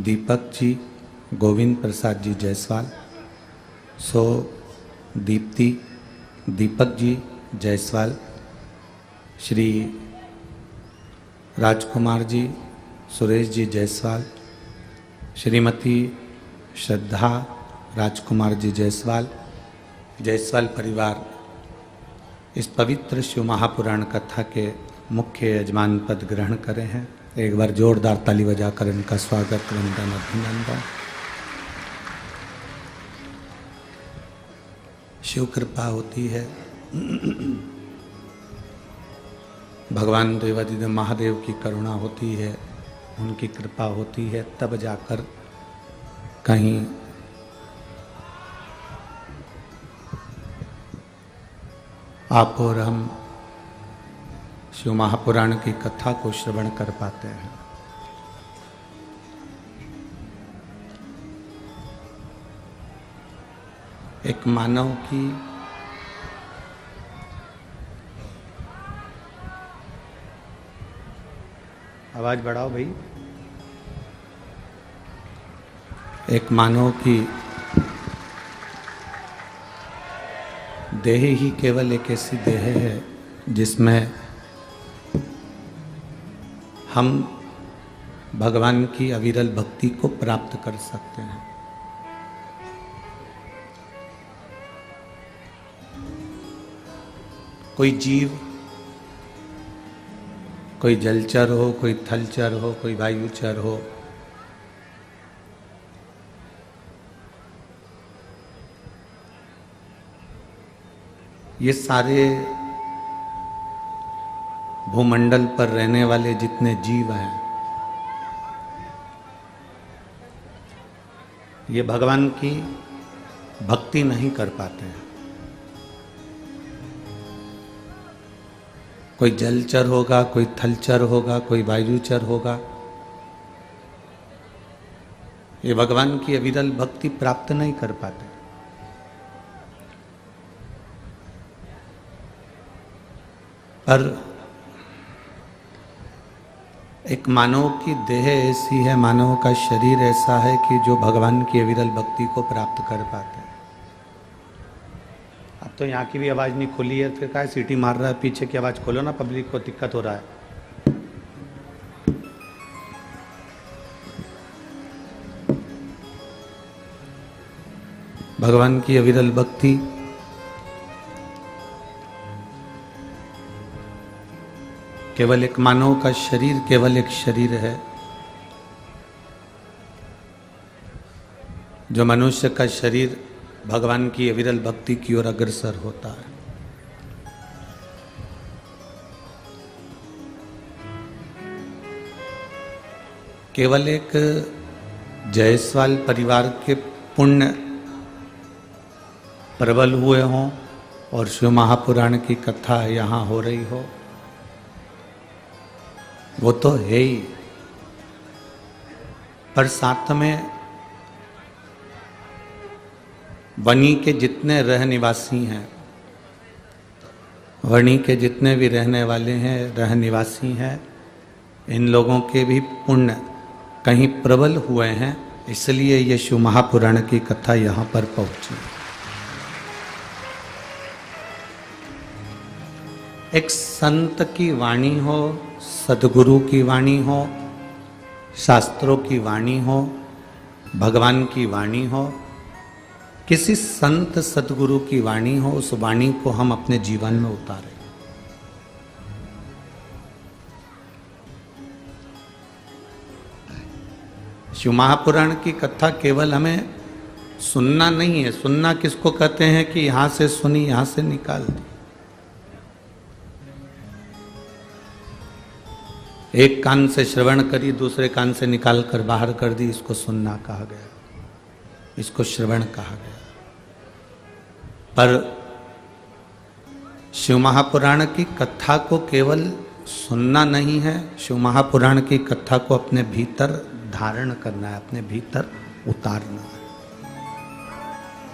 दीपक जी, गोविंद प्रसाद जी जायसवाल। सो दीप्ति, दीपक जी जायसवाल, श्री राजकुमार जी, सुरेश जी जायसवाल, श्रीमती श्रद्धा राजकुमार जी जायसवाल, जायसवाल परिवार इस पवित्र शिव महापुराण कथा के मुख्य यजमान पद ग्रहण करे हैं। एक बार जोरदार ताली बजाकर इनका स्वागत, वंदन, अभिनंदन। शिव कृपा होती है, भगवान देवादिदेव महादेव की करुणा होती है, उनकी कृपा होती है, तब जाकर कहीं आप और हम शिव महापुराण की कथा को श्रवण कर पाते हैं। एक मानव की आवाज बढ़ाओ भाई। एक मानव की देह ही केवल एक ऐसी देह है जिसमें हम भगवान की अविरल भक्ति को प्राप्त कर सकते हैं। कोई जीव, कोई जलचर हो, कोई थलचर हो, कोई वायुचर हो, ये सारे भूमंडल पर रहने वाले जितने जीव हैं, ये भगवान की भक्ति नहीं कर पाते हैं। कोई जलचर होगा, कोई थलचर होगा, कोई वायुचर होगा, ये भगवान की अविरल भक्ति प्राप्त नहीं कर पाते। पर एक मानव की देह ऐसी है, मानव का शरीर ऐसा है कि जो भगवान की अविरल भक्ति को प्राप्त कर पाते हैं। अब तो यहाँ की भी आवाज़ नहीं खुली है, फिर क्या सीटी मार रहा है? पीछे की आवाज़ खोलो ना, पब्लिक को दिक्कत हो रहा है। भगवान की अविरल भक्ति केवल एक मानव का शरीर केवल एक शरीर है। जो मनुष्य का शरीर भगवान की अविरल भक्ति की ओर अग्रसर होता है। केवल एक जायसवाल परिवार के पुण्य प्रबल हुए हों और शिव महापुराण की कथा यहाँ हो रही हो, वो तो है ही, पर साथ में वनी के जितने रह निवासी हैं, वनी के जितने भी रहने वाले हैं, रह निवासी हैं, इन लोगों के भी पुण्य कहीं प्रबल हुए हैं, इसलिए ये शिव महापुराण की कथा यहाँ पर पहुंची। एक संत की वाणी हो, सदगुरु की वाणी हो, शास्त्रों की वाणी हो, भगवान की वाणी हो, किसी संत सदगुरु की वाणी हो, उस वाणी को हम अपने जीवन में उतारें। शिव महापुराण की कथा केवल हमें सुनना नहीं है। सुनना किसको कहते हैं कि यहां से सुनी, यहां से निकाल दी। एक कान से श्रवण करी, दूसरे कान से निकाल कर बाहर कर दी, इसको सुनना कहा गया, इसको श्रवण कहा गया। पर शिव महापुराण की कथा को केवल सुनना नहीं है, शिव महापुराण की कथा को अपने भीतर धारण करना है, अपने भीतर उतारना है,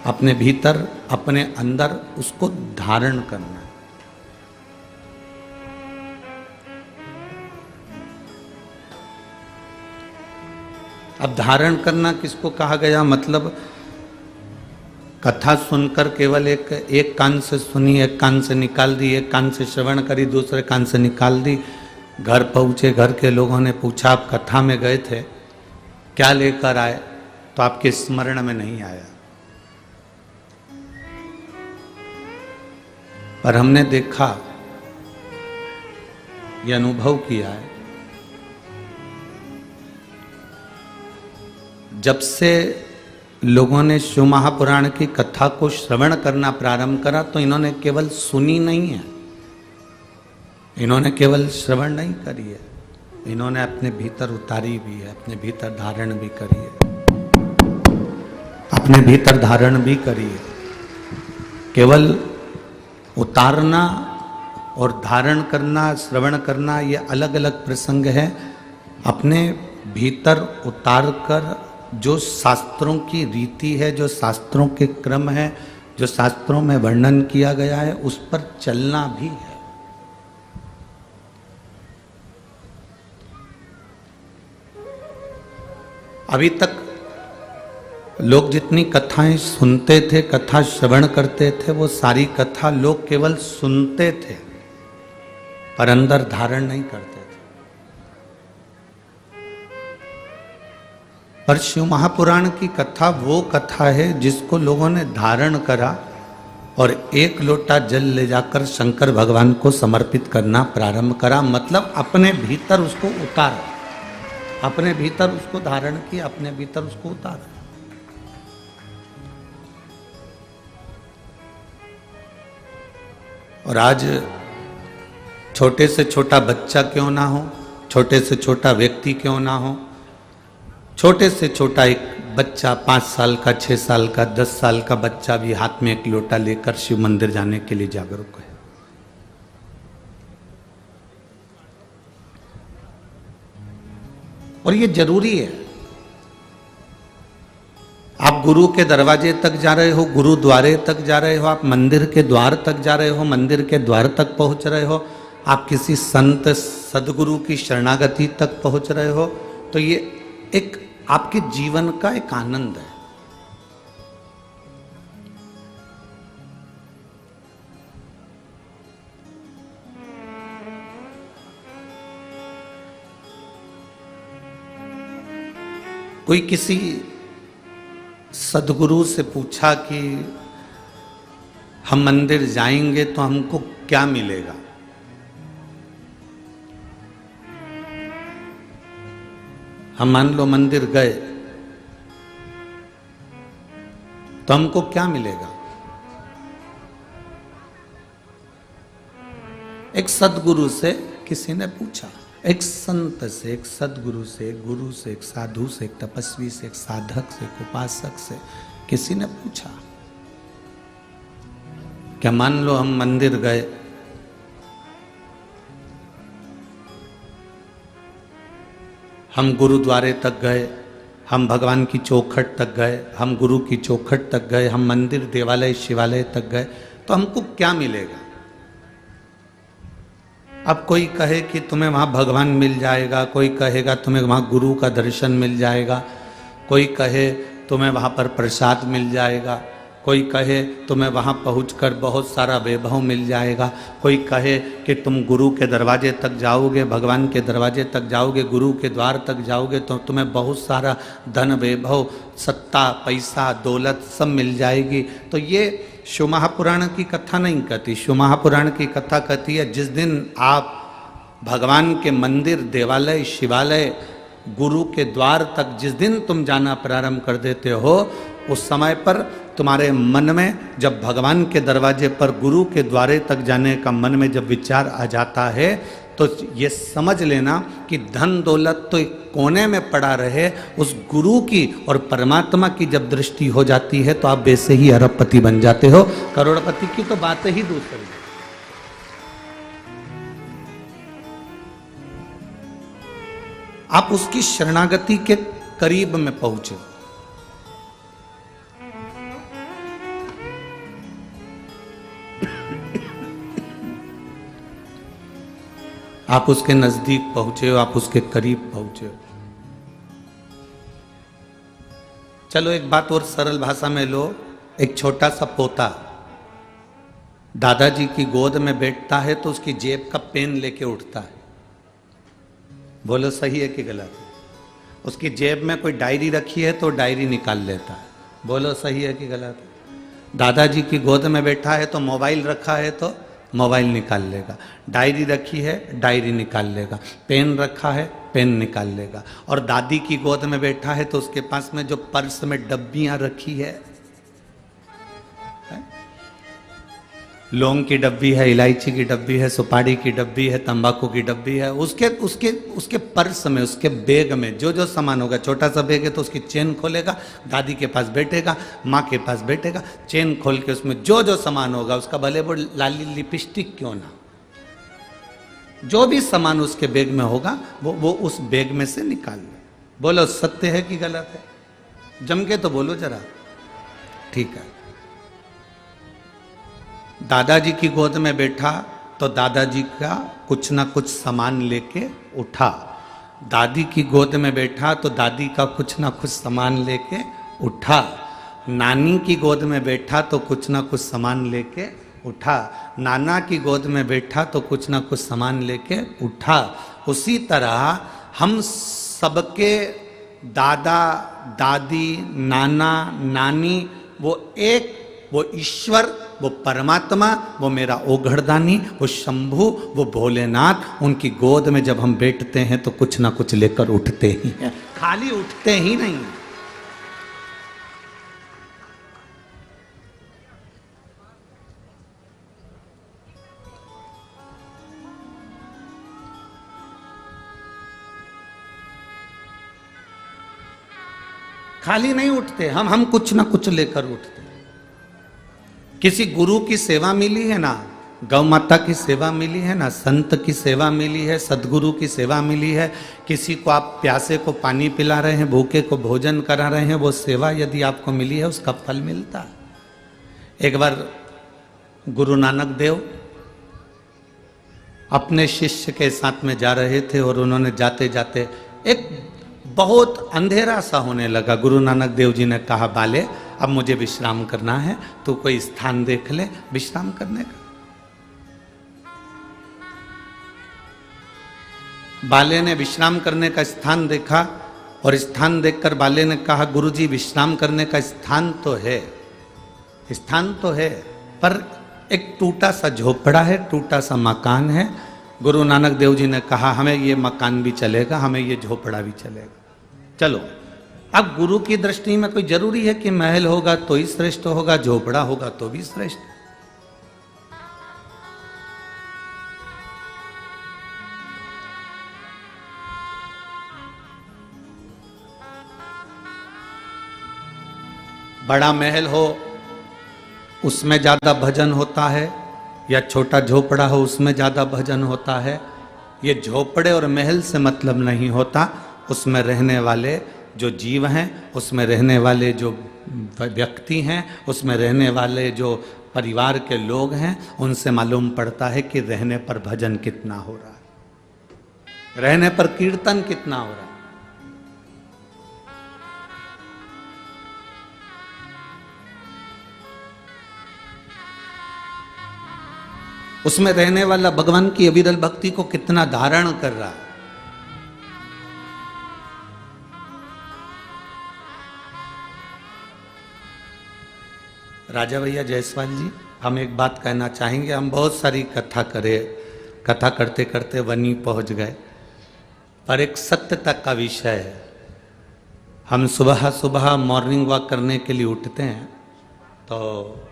अपने भीतर, अपने अंदर उसको धारण करना है। अब धारण करना किसको कहा गया, मतलब कथा सुनकर केवल एक कान से सुनी, एक कान से निकाल दी, एक कान से श्रवण करी, दूसरे कान से निकाल दी। घर पहुंचे, घर के लोगों ने पूछा आप कथा में गए थे, क्या लेकर आए, तो आपके स्मरण में नहीं आया। पर हमने देखा, ये अनुभव किया है, जब से लोगों ने शिव महापुराण की कथा को श्रवण करना प्रारंभ करा तो इन्होंने केवल सुनी नहीं है, इन्होंने केवल श्रवण नहीं करी है, इन्होंने अपने भीतर उतारी भी है, अपने भीतर धारण भी करी है, अपने भीतर धारण भी करी है। केवल उतारना और धारण करना, श्रवण करना, ये अलग अलग प्रसंग है। अपने भीतर उतार कर जो शास्त्रों की रीति है, जो शास्त्रों के क्रम है, जो शास्त्रों में वर्णन किया गया है, उस पर चलना भी है। अभी तक लोग जितनी कथाएं सुनते थे, कथा श्रवण करते थे, वो सारी कथा लोग केवल सुनते थे पर अंदर धारण नहीं करते थे। पर शिव महापुराण की कथा वो कथा है जिसको लोगों ने धारण करा और एक लोटा जल ले जाकर शंकर भगवान को समर्पित करना प्रारंभ करा, मतलब अपने भीतर उसको उतारा, अपने भीतर उसको धारण किया, अपने भीतर उसको उतारा। और आज छोटे से छोटा बच्चा क्यों ना हो, छोटे से छोटा व्यक्ति क्यों ना हो, छोटे से छोटा एक बच्चा 5 साल का, 6 साल का, 10 साल का बच्चा भी हाथ में एक लोटा लेकर शिव मंदिर जाने के लिए जागरूक है। और ये जरूरी है। आप गुरु के दरवाजे तक जा रहे हो, गुरुद्वारे तक जा रहे हो, आप मंदिर के द्वार तक जा रहे हो, मंदिर के द्वार तक पहुंच रहे हो, आप किसी संत सदगुरु की शरणागति तक पहुंच रहे हो, तो ये एक आपके जीवन का एक आनंद है। कोई किसी सदगुरु से पूछा कि हम मंदिर जाएंगे तो हमको क्या मिलेगा, हम मान लो मंदिर गए तो हमको क्या मिलेगा। एक सदगुरु से किसी ने पूछा, एक संत से, एक सदगुरु से, एक गुरु से, एक साधु से, एक तपस्वी से, एक साधक से, एक उपासक से किसी ने पूछा, क्या मान लो हम मंदिर गए, हम गुरुद्वारे तक गए, हम भगवान की चौखट तक गए, हम गुरु की चौखट तक गए, हम मंदिर, देवालय, शिवालय तक गए, तो हमको क्या मिलेगा। अब कोई कहे कि तुम्हें वहाँ भगवान मिल जाएगा, कोई कहेगा तुम्हें वहाँ गुरु का दर्शन मिल जाएगा, कोई कहे तुम्हें वहाँ पर प्रसाद मिल जाएगा, कोई कहे तुम्हें वहाँ पहुंचकर बहुत सारा वैभव मिल जाएगा, कोई कहे कि तुम गुरु के दरवाजे तक जाओगे, भगवान के दरवाजे तक जाओगे, गुरु के द्वार तक जाओगे तो तुम्हें बहुत सारा धन, वैभव, सत्ता, पैसा, दौलत सब मिल जाएगी। तो ये शिव महापुराण की कथा नहीं कहती। शिव महापुराण की कथा कहती है जिस दिन आप भगवान के मंदिर, देवालय, शिवालय, गुरु के द्वार तक जिस दिन तुम जाना प्रारंभ कर देते हो, उस समय पर तुम्हारे मन में जब भगवान के दरवाजे पर, गुरु के द्वारे तक जाने का मन में जब विचार आ जाता है तो ये समझ लेना कि धन दौलत तो एक कोने में पड़ा रहे, उस गुरु की और परमात्मा की जब दृष्टि हो जाती है तो आप वैसे ही अरबपति बन जाते हो। करोड़पति की तो बात ही दूसरी है। आप उसकी शरणागति के करीब में पहुंचे। आप उसके नजदीक पहुंचे हो, आप उसके करीब पहुंचे हो। चलो एक बात और सरल भाषा में लो। एक छोटा सा पोता दादाजी की गोद में बैठता है तो उसकी जेब का पेन लेके उठता है। बोलो सही है कि गलत है? उसकी जेब में कोई डायरी रखी है तो डायरी निकाल लेता है। बोलो सही है कि गलत है? दादाजी की गोद में बैठा है तो मोबाइल रखा है तो मोबाइल निकाल लेगा, डायरी रखी है डायरी निकाल लेगा, पेन रखा है पेन निकाल लेगा। और दादी की गोद में बैठा है तो उसके पास में जो पर्स में डब्बियां रखी है, लौंग की डब्बी है, इलायची की डब्बी है, सुपारी की डब्बी है, तंबाकू की डब्बी है, उसके उसके उसके पर्स में, उसके बैग में जो जो सामान होगा, छोटा सा बैग है तो उसकी चेन खोलेगा, दादी के पास बैठेगा, माँ के पास बैठेगा, चेन खोल के उसमें जो जो सामान होगा उसका, भले वो लाली लिपस्टिक क्यों ना, जो भी सामान उसके बैग में होगा वो उस बैग में से निकाल ले। बोलो सत्य है कि गलत है? जम के तो बोलो जरा। ठीक है, दादाजी की गोद में बैठा तो दादाजी का कुछ ना कुछ सामान लेके उठा, दादी की गोद में बैठा तो दादी का कुछ ना कुछ सामान लेके उठा, नानी की गोद में बैठा तो कुछ ना कुछ सामान लेके उठा, नाना की गोद में बैठा तो कुछ ना कुछ सामान लेके उठा। उसी तरह हम सबके दादा दादी नाना नानी वो ईश्वर, वो परमात्मा, वो मेरा ओघड़दानी, वो शंभु, वो भोलेनाथ, उनकी गोद में जब हम बैठते हैं तो कुछ ना कुछ लेकर उठते ही हैं, खाली उठते ही नहीं। खाली नहीं उठते हम कुछ ना कुछ लेकर उठते। किसी गुरु की सेवा मिली है ना, गौ माता की सेवा मिली है ना, संत की सेवा मिली है, सदगुरु की सेवा मिली है, किसी को आप प्यासे को पानी पिला रहे हैं, भूखे को भोजन करा रहे हैं, वो सेवा यदि आपको मिली है उसका फल मिलता है। एक बार गुरु नानक देव अपने शिष्य के साथ में जा रहे थे और उन्होंने जाते जाते एक बहुत अंधेरा सा होने लगा। गुरु नानक देव जी ने कहा, बाले अब मुझे विश्राम करना है, तो कोई स्थान देख ले विश्राम करने का। बाले ने विश्राम करने का स्थान देखा और स्थान देखकर बाले ने कहा, गुरुजी विश्राम करने का स्थान तो है, स्थान तो है, पर एक टूटा सा झोपड़ा है, टूटा सा मकान है। गुरु नानक देव जी ने कहा, हमें ये मकान भी चलेगा, हमें ये झोपड़ा भी चलेगा, चलो। अब गुरु की दृष्टि में कोई जरूरी है कि महल होगा तो ही श्रेष्ठ होगा, झोपड़ा होगा तो भी श्रेष्ठ। बड़ा महल हो उसमें ज्यादा भजन होता है, या छोटा झोपड़ा हो उसमें ज्यादा भजन होता है। ये झोपड़े और महल से मतलब नहीं होता, उसमें रहने वाले जो जीव हैं, उसमें रहने वाले जो व्यक्ति हैं, उसमें रहने वाले जो परिवार के लोग हैं, उनसे मालूम पड़ता है कि रहने पर भजन कितना हो रहा है, रहने पर कीर्तन कितना हो रहा है। उसमें रहने वाला भगवान की अविरल भक्ति को कितना धारण कर रहा है। राजा भैया जायसवाल जी, हम एक बात कहना चाहेंगे। हम बहुत सारी कथा करे, कथा करते करते वनी पहुंच गए, पर एक सत्यता का विषय है। हम सुबह सुबह मॉर्निंग वॉक करने के लिए उठते हैं, तो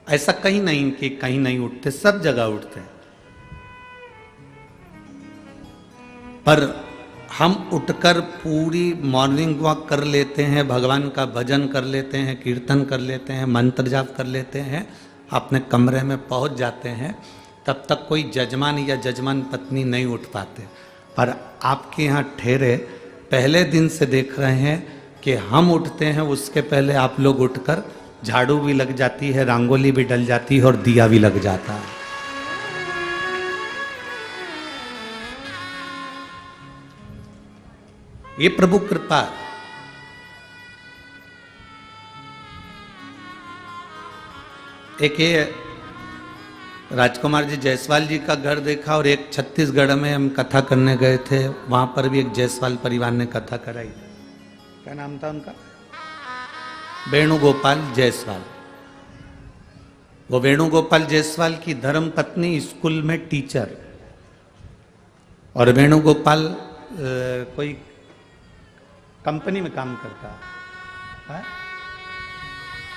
ऐसा कहीं नहीं कि कहीं नहीं उठते, सब जगह उठते हैं, पर हम उठकर पूरी मॉर्निंग वॉक कर लेते हैं, भगवान का भजन कर लेते हैं, कीर्तन कर लेते हैं, मंत्र जाप कर लेते हैं, अपने कमरे में पहुंच जाते हैं, तब तक कोई जजमान या जजमान पत्नी नहीं उठ पाते। पर आपके यहाँ ठहरे पहले दिन से देख रहे हैं कि हम उठते हैं, उसके पहले आप लोग उठकर झाड़ू भी लग जाती है, रंगोली भी डल जाती है और दिया भी लग जाता है। ये प्रभु कृपा। एक ये राजकुमार जी जायसवाल जी का घर देखा, और एक छत्तीसगढ़ में हम कथा करने गए थे, वहां पर भी एक जायसवाल परिवार ने कथा कराई। क्या नाम था उनका? वेणुगोपाल जायसवाल। वो वेणुगोपाल जायसवाल की धर्म पत्नी स्कूल में टीचर, और वेणुगोपाल कोई कंपनी में काम करता है,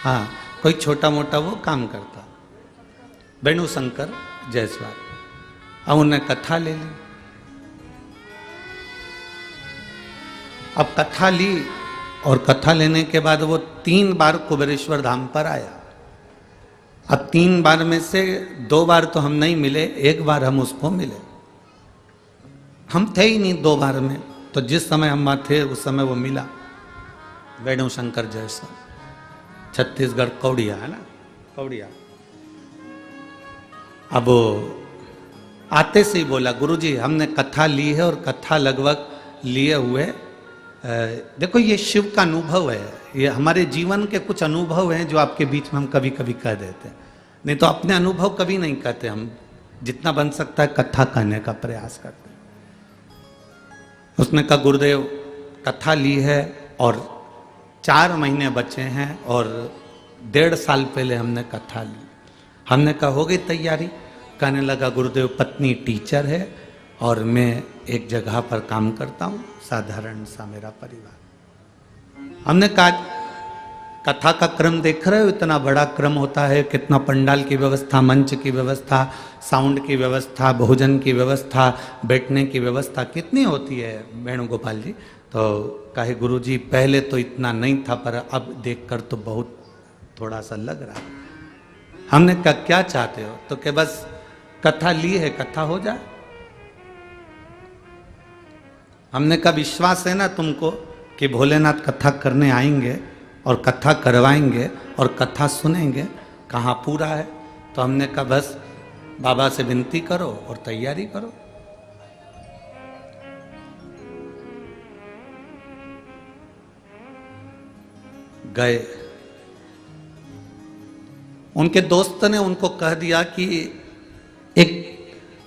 हाँ कोई छोटा मोटा वो काम करता, वेणु शंकर जायसवाल। अब उन्हें कथा ले ली। अब कथा ली, और कथा लेने के बाद वो 3 बार कुबेरेश्वर धाम पर आया। अब 3 बार में से 2 बार तो हम नहीं मिले, 1 बार हम उसको मिले। हम थे ही नहीं 2 बार में, तो जिस समय हम वहां थे उस समय वो मिला, वेणु शंकर जायसवाल, छत्तीसगढ़ कौड़िया है ना, कौड़िया। अब वो आते से ही बोला, गुरुजी हमने कथा ली है, और कथा लगभग लिए हुए देखो ये शिव का अनुभव है, ये हमारे जीवन के कुछ अनुभव हैं जो आपके बीच में हम कभी कभी कह देते हैं, नहीं तो अपने अनुभव कभी नहीं कहते। हम जितना बन सकता है कथा कहने का प्रयास करते हैं। उसने कहा गुरुदेव कथा ली है और 4 महीने बचे हैं, और 1.5 साल पहले हमने कथा ली। हमने कहा हो गई तैयारी? कहने लगा गुरुदेव पत्नी टीचर है, और मैं एक जगह पर काम करता हूँ, साधारण सा मेरा परिवार। हमने कहा कथा का क्रम देख रहे हो, इतना बड़ा क्रम होता है, कितना पंडाल की व्यवस्था, मंच की व्यवस्था, साउंड की व्यवस्था, भोजन की व्यवस्था, बैठने की व्यवस्था कितनी होती है वेणुगोपाल जी। तो कहे गुरुजी पहले तो इतना नहीं था, पर अब देखकर तो बहुत थोड़ा सा लग रहा है। हमने कहा क्या चाहते हो? तो कि बस कथा ली है, कथा हो जाए। हमने कहा विश्वास है ना तुमको कि भोलेनाथ कथा करने आएंगे और कथा करवाएंगे और कथा सुनेंगे? कहाँ पूरा है। तो हमने कहा बस बाबा से विनती करो और तैयारी करो। गए, उनके दोस्त ने उनको कह दिया कि एक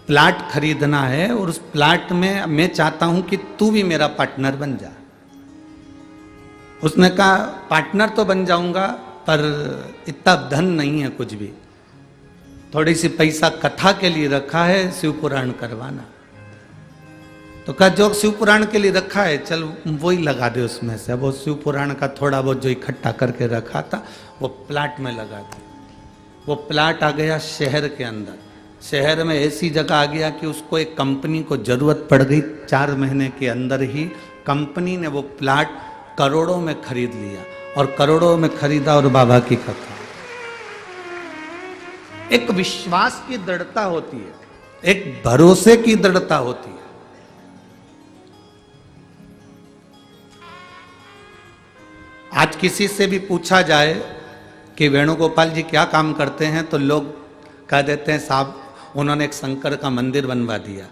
प्लाट खरीदना है, और उस प्लाट में मैं चाहता हूं कि तू भी मेरा पार्टनर बन जा। उसने कहा पार्टनर तो बन जाऊंगा, पर इतना धन नहीं है कुछ भी, थोड़ी सी पैसा कथा के लिए रखा है, शिव पुराण करवाना। तो कहा जो शिव पुराण के लिए रखा है चल वही लगा दे उसमें से। वो शिव पुराण का थोड़ा बहुत जो इकट्ठा करके रखा था वो प्लाट में लगा दिया। वो प्लाट आ गया शहर के अंदर। शहर में ऐसी जगह आ गया कि उसको एक कंपनी को जरूरत पड़ गई। 4 महीने के अंदर ही कंपनी ने वो प्लाट करोड़ों में खरीद लिया, और करोड़ों में खरीदा, और बाबा की कथा। एक विश्वास की दृढ़ता होती है, एक भरोसे की दृढ़ता होती है। आज किसी से भी पूछा जाए कि वेणुगोपाल जी क्या काम करते हैं, तो लोग कह देते हैं साहब उन्होंने एक शंकर का मंदिर बनवा दिया,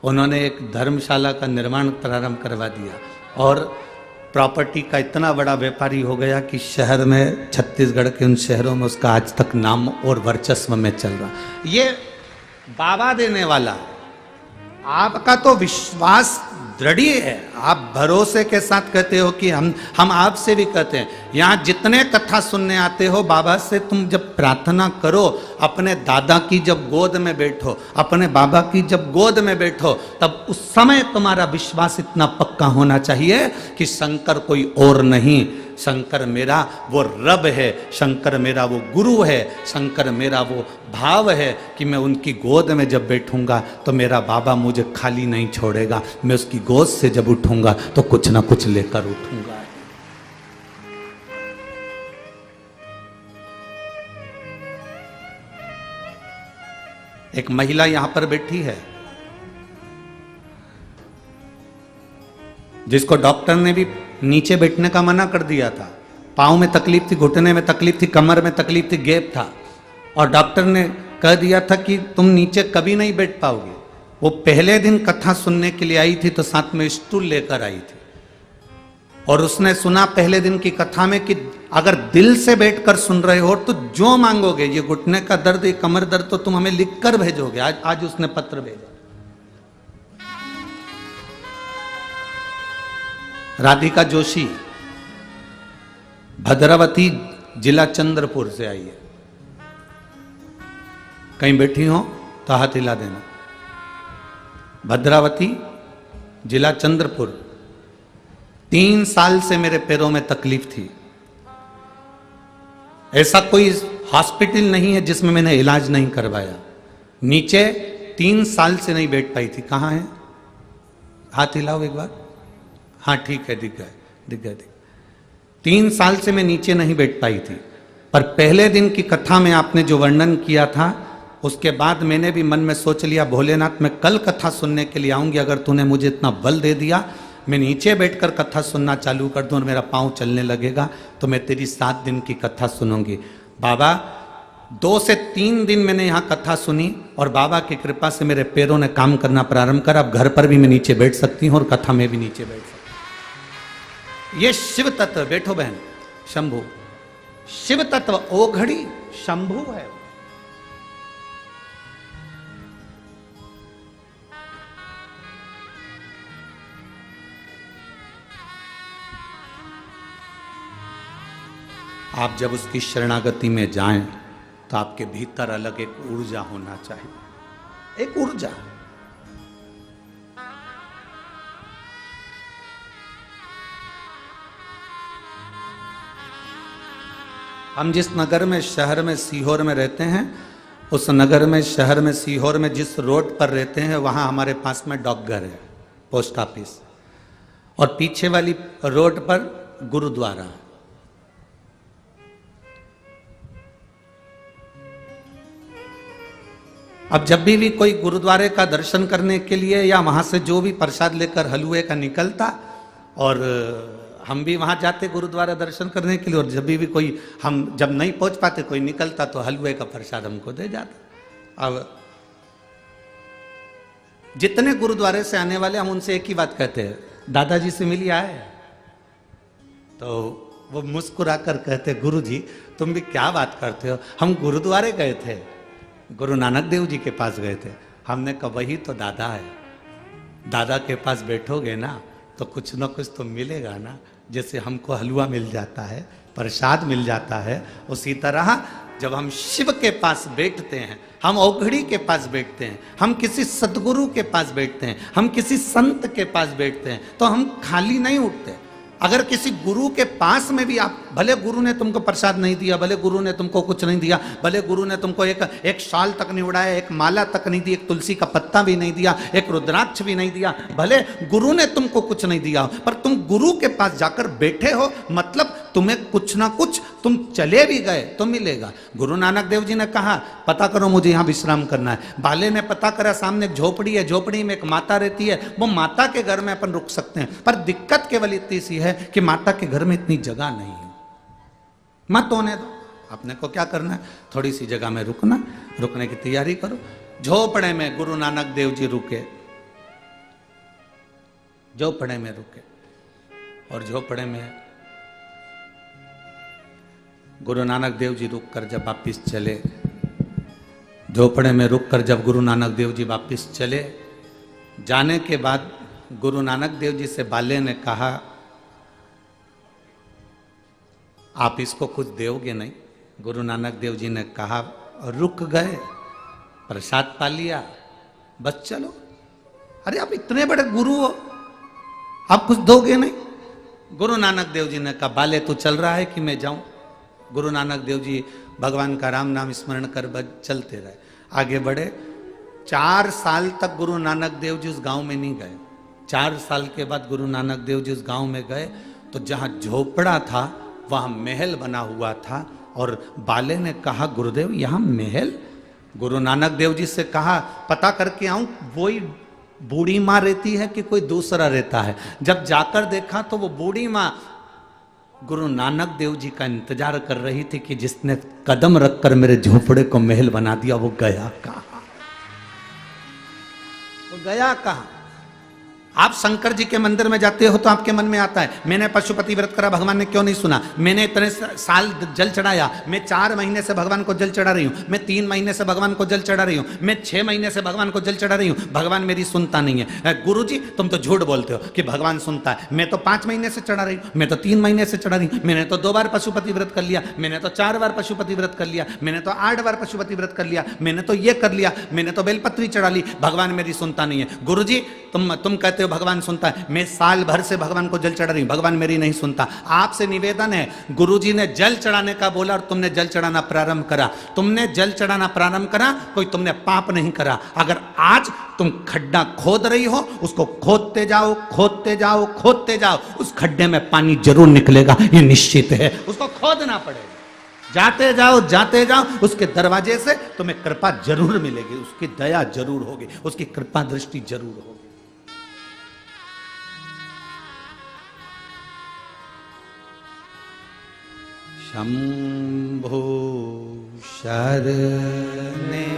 उन्होंने एक धर्मशाला का निर्माण प्रारंभ करवा दिया, और प्रॉपर्टी का इतना बड़ा व्यापारी हो गया कि शहर में, छत्तीसगढ़ के उन शहरों में उसका आज तक नाम और वर्चस्व में चल रहा। ये बाबा देने वाला, आपका तो विश्वास दृढ़ है। आप भरोसे के साथ कहते हो कि हम आपसे भी कहते हैं, यहाँ जितने कथा सुनने आते हो बाबा से, तुम जब प्रार्थना करो, अपने दादा की जब गोद में बैठो, अपने बाबा की जब गोद में बैठो, तब उस समय तुम्हारा विश्वास इतना पक्का होना चाहिए कि शंकर कोई और नहीं, शंकर मेरा वो रब है, शंकर मेरा वो गुरु है, शंकर मेरा वो भाव है कि मैं उनकी गोद में जब बैठूंगा तो मेरा बाबा मुझे खाली नहीं छोड़ेगा। मैं उसकी गोद से जब उठूंगा तो कुछ ना कुछ लेकर उठूंगा। एक महिला यहां पर बैठी है जिसको डॉक्टर ने भी नीचे बैठने का मना कर दिया था। पाँव में तकलीफ थी, घुटने में तकलीफ थी, कमर में तकलीफ थी, गैप था, और डॉक्टर ने कह दिया था कि तुम नीचे कभी नहीं बैठ पाओगे। वो पहले दिन कथा सुनने के लिए आई थी तो साथ में स्टूल लेकर आई थी, और उसने सुना पहले दिन की कथा में कि अगर दिल से बैठकर सुन रहे हो तो जो मांगोगे, ये घुटने का दर्द, ये कमर दर्द, तो तुम हमें लिखकर भेजोगे। आज उसने पत्र भेजा। राधिका जोशी भद्रावती जिला चंद्रपुर से आई है। कहीं बैठी हो तो हाथ हिला देना। भद्रावती जिला चंद्रपुर। 3 साल से मेरे पैरों में तकलीफ थी। ऐसा कोई हॉस्पिटल नहीं है जिसमें मैंने इलाज नहीं करवाया। नीचे 3 साल से नहीं बैठ पाई थी। कहां है? हाथ हिलाओ एक बार। हाँ ठीक है, दिख गए। 3 साल से मैं नीचे नहीं बैठ पाई थी। पर पहले दिन की कथा में आपने जो वर्णन किया था, उसके बाद मैंने भी मन में सोच लिया, भोलेनाथ मैं कल कथा सुनने के लिए आऊंगी। अगर तूने मुझे इतना बल दे दिया, मैं नीचे बैठकर कथा सुनना चालू कर दूं और मेरा पांव चलने लगेगा, तो मैं तेरी 7 दिन की कथा सुनूंगी। बाबा 2 से 3 दिन मैंने यहाँ कथा सुनी और बाबा की कृपा से मेरे पैरों ने काम करना प्रारंभ करा। अब घर पर भी मैं नीचे बैठ सकती हूँ और कथा में भी नीचे बैठ सकती हूँ। ये शिव तत्व, बैठो बहन, शंभु शिव तत्व, ओघड़ी शंभु है। आप जब उसकी शरणागति में जाएं तो आपके भीतर अलग एक ऊर्जा होना चाहिए, एक ऊर्जा। हम जिस नगर में, शहर में, सीहोर में रहते हैं, उस नगर में, शहर में, सीहोर में जिस रोड पर रहते हैं, वहां हमारे पास में डाकघर है, पोस्ट ऑफिस, और पीछे वाली रोड पर गुरुद्वारा है। अब जब भी कोई गुरुद्वारे का दर्शन करने के लिए या वहां से जो भी प्रसाद लेकर हलवे का निकलता, और हम भी वहां जाते गुरुद्वारा दर्शन करने के लिए, और जब भी कोई, हम जब नहीं पहुंच पाते, कोई निकलता तो हलवे का प्रसाद हमको दे जाता। अब जितने गुरुद्वारे से आने वाले, हम उनसे एक ही बात कहते हैं, दादाजी से मिली आए? तो वो मुस्कुराकर कहते, गुरु जी तुम भी क्या बात करते हो, हम गुरुद्वारे गए थे, गुरु नानक देव जी के पास गए थे। हमने कहा वही तो दादा है, दादा के पास बैठोगे ना तो कुछ ना कुछ तो मिलेगा ना। जैसे हमको हलवा मिल जाता है, प्रसाद मिल जाता है, उसी तरह जब हम शिव के पास बैठते हैं, हम औघड़ी के पास बैठते हैं, हम किसी सदगुरु के पास बैठते हैं, हम किसी संत के पास बैठते हैं, तो हम खाली नहीं उठते। अगर किसी गुरु के पास में भी आप, भले गुरु ने तुमको प्रसाद नहीं दिया, भले गुरु ने तुमको कुछ नहीं दिया, भले गुरु ने तुमको एक शाल तक नहीं उड़ाया, एक माला तक नहीं दी, एक तुलसी का पत्ता भी नहीं दिया, एक रुद्राक्ष भी नहीं दिया, भले गुरु ने तुमको कुछ नहीं दिया, पर तुम गुरु के पास जाकर बैठे हो, मतलब तुम्हें कुछ ना कुछ, तुम चले भी गए तो मिलेगा। गुरु नानक देव जी ने कहा पता करो मुझे यहाँ विश्राम करना है। बाले ने पता करा, सामने एक झोपड़ी है, झोपड़ी में एक माता रहती है, वो माता के घर में अपन रुक सकते हैं, पर दिक्कत केवल इतनी सी है कि माता के घर में इतनी जगह नहीं है। मत होने दो, अपने को क्या करना है, थोड़ी सी जगह में रुकना, रुकने की तैयारी करो। झोपड़े में गुरु नानक देव जी रुके, झोपड़े में रुके, और झोपड़े में गुरु नानक देव जी रुककर जब वापिस चले, झोपड़े में रुककर जब गुरु नानक देव जी वापिस चले, जाने के बाद गुरु नानक देव जी से बाले ने कहा आप इसको कुछ दोगे नहीं? गुरु नानक देव जी ने कहा रुक गए, प्रसाद पा लिया, बस चलो। अरे आप इतने बड़े गुरु हो, आप कुछ दोगे नहीं? गुरु नानक देव जी ने कहा बाले तू चल रहा है कि मैं जाऊं? गुरु नानक देव जी भगवान का राम नाम स्मरण कर बस चलते रहे, आगे बढ़े। 4 साल तक गुरु नानक देव जी उस गांव में नहीं गए। 4 साल के बाद गुरु नानक देव जी उस गांव में गए तो जहां झोपड़ा था वहां महल बना हुआ था, और बाले ने कहा गुरुदेव यहाँ महल? गुरु नानक देव जी से कहा पता करके आऊं वही बूढ़ी माँ रहती है कि कोई दूसरा रहता है। जब जाकर देखा तो वो बूढ़ी माँ गुरु नानक देव जी का इंतजार कर रही थी कि जिसने कदम रखकर मेरे झोपड़े को महल बना दिया वो गया कहां? वो गया कहां? आप शंकर जी के मंदिर में जाते हो तो आपके मन में आता है मैंने पशुपति व्रत करा, भगवान ने क्यों नहीं सुना, मैंने इतने साल जल चढ़ाया, मैं 4 महीने से भगवान को जल चढ़ा रही हूँ, मैं 3 महीने से भगवान को जल चढ़ा रही हूँ, मैं 6 महीने से भगवान को जल चढ़ा रही हूँ, भगवान मेरी सुनता नहीं है। गुरुजी तुम तो झूठ बोलते हो कि भगवान सुनता है, मैं तो 5 महीने से चढ़ा रही हूँ, मैं तो 3 महीने से चढ़ा रही हूँ, मैंने तो 2 बार पशुपति व्रत कर लिया, मैंने तो 4 बार पशुपति व्रत कर लिया, मैंने तो 8 बार पशुपति व्रत कर लिया, मैंने तो ये कर लिया, मैंने तो बेलपत्री चढ़ा ली, भगवान मेरी सुनता नहीं है। गुरुजी तुम कहते हो भगवान सुनता है, मैं साल भर से भगवान को जल चढ़ा रही हूं, भगवान मेरी नहीं सुनता। आपसे निवेदन है, गुरुजी ने जल चढ़ाने का बोला और तुमने जल चढ़ाना प्रारंभ करा, तुमने जल चढ़ाना प्रारंभ करा, कोई तुमने पाप नहीं करा। अगर आज तुम खड्डा खोद रही हो, उसको खोदते जाओ खोदते जाओ खोदते जाओ, उस खड्डे में पानी जरूर निकलेगा, ये निश्चित है, उसको खोदना पड़ेगा। जाते जाओ उसके दरवाजे से तुम्हें कृपा जरूर मिलेगी, उसकी दया जरूर होगी, उसकी कृपा दृष्टि जरूर होगी। शंभो शरणे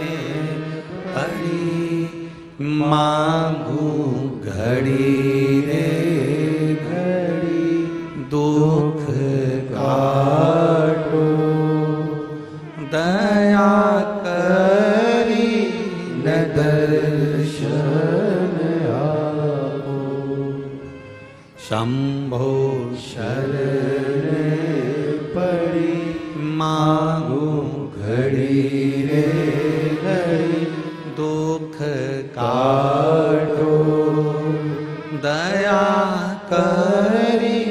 पड़ी मांगू घड़ी रे घड़ी, दुख काटो दया करी न दर्शन आपो। शंभो शरणे पड़ी मांगू घड़ी रे घड़ी, दुख काटो दया करी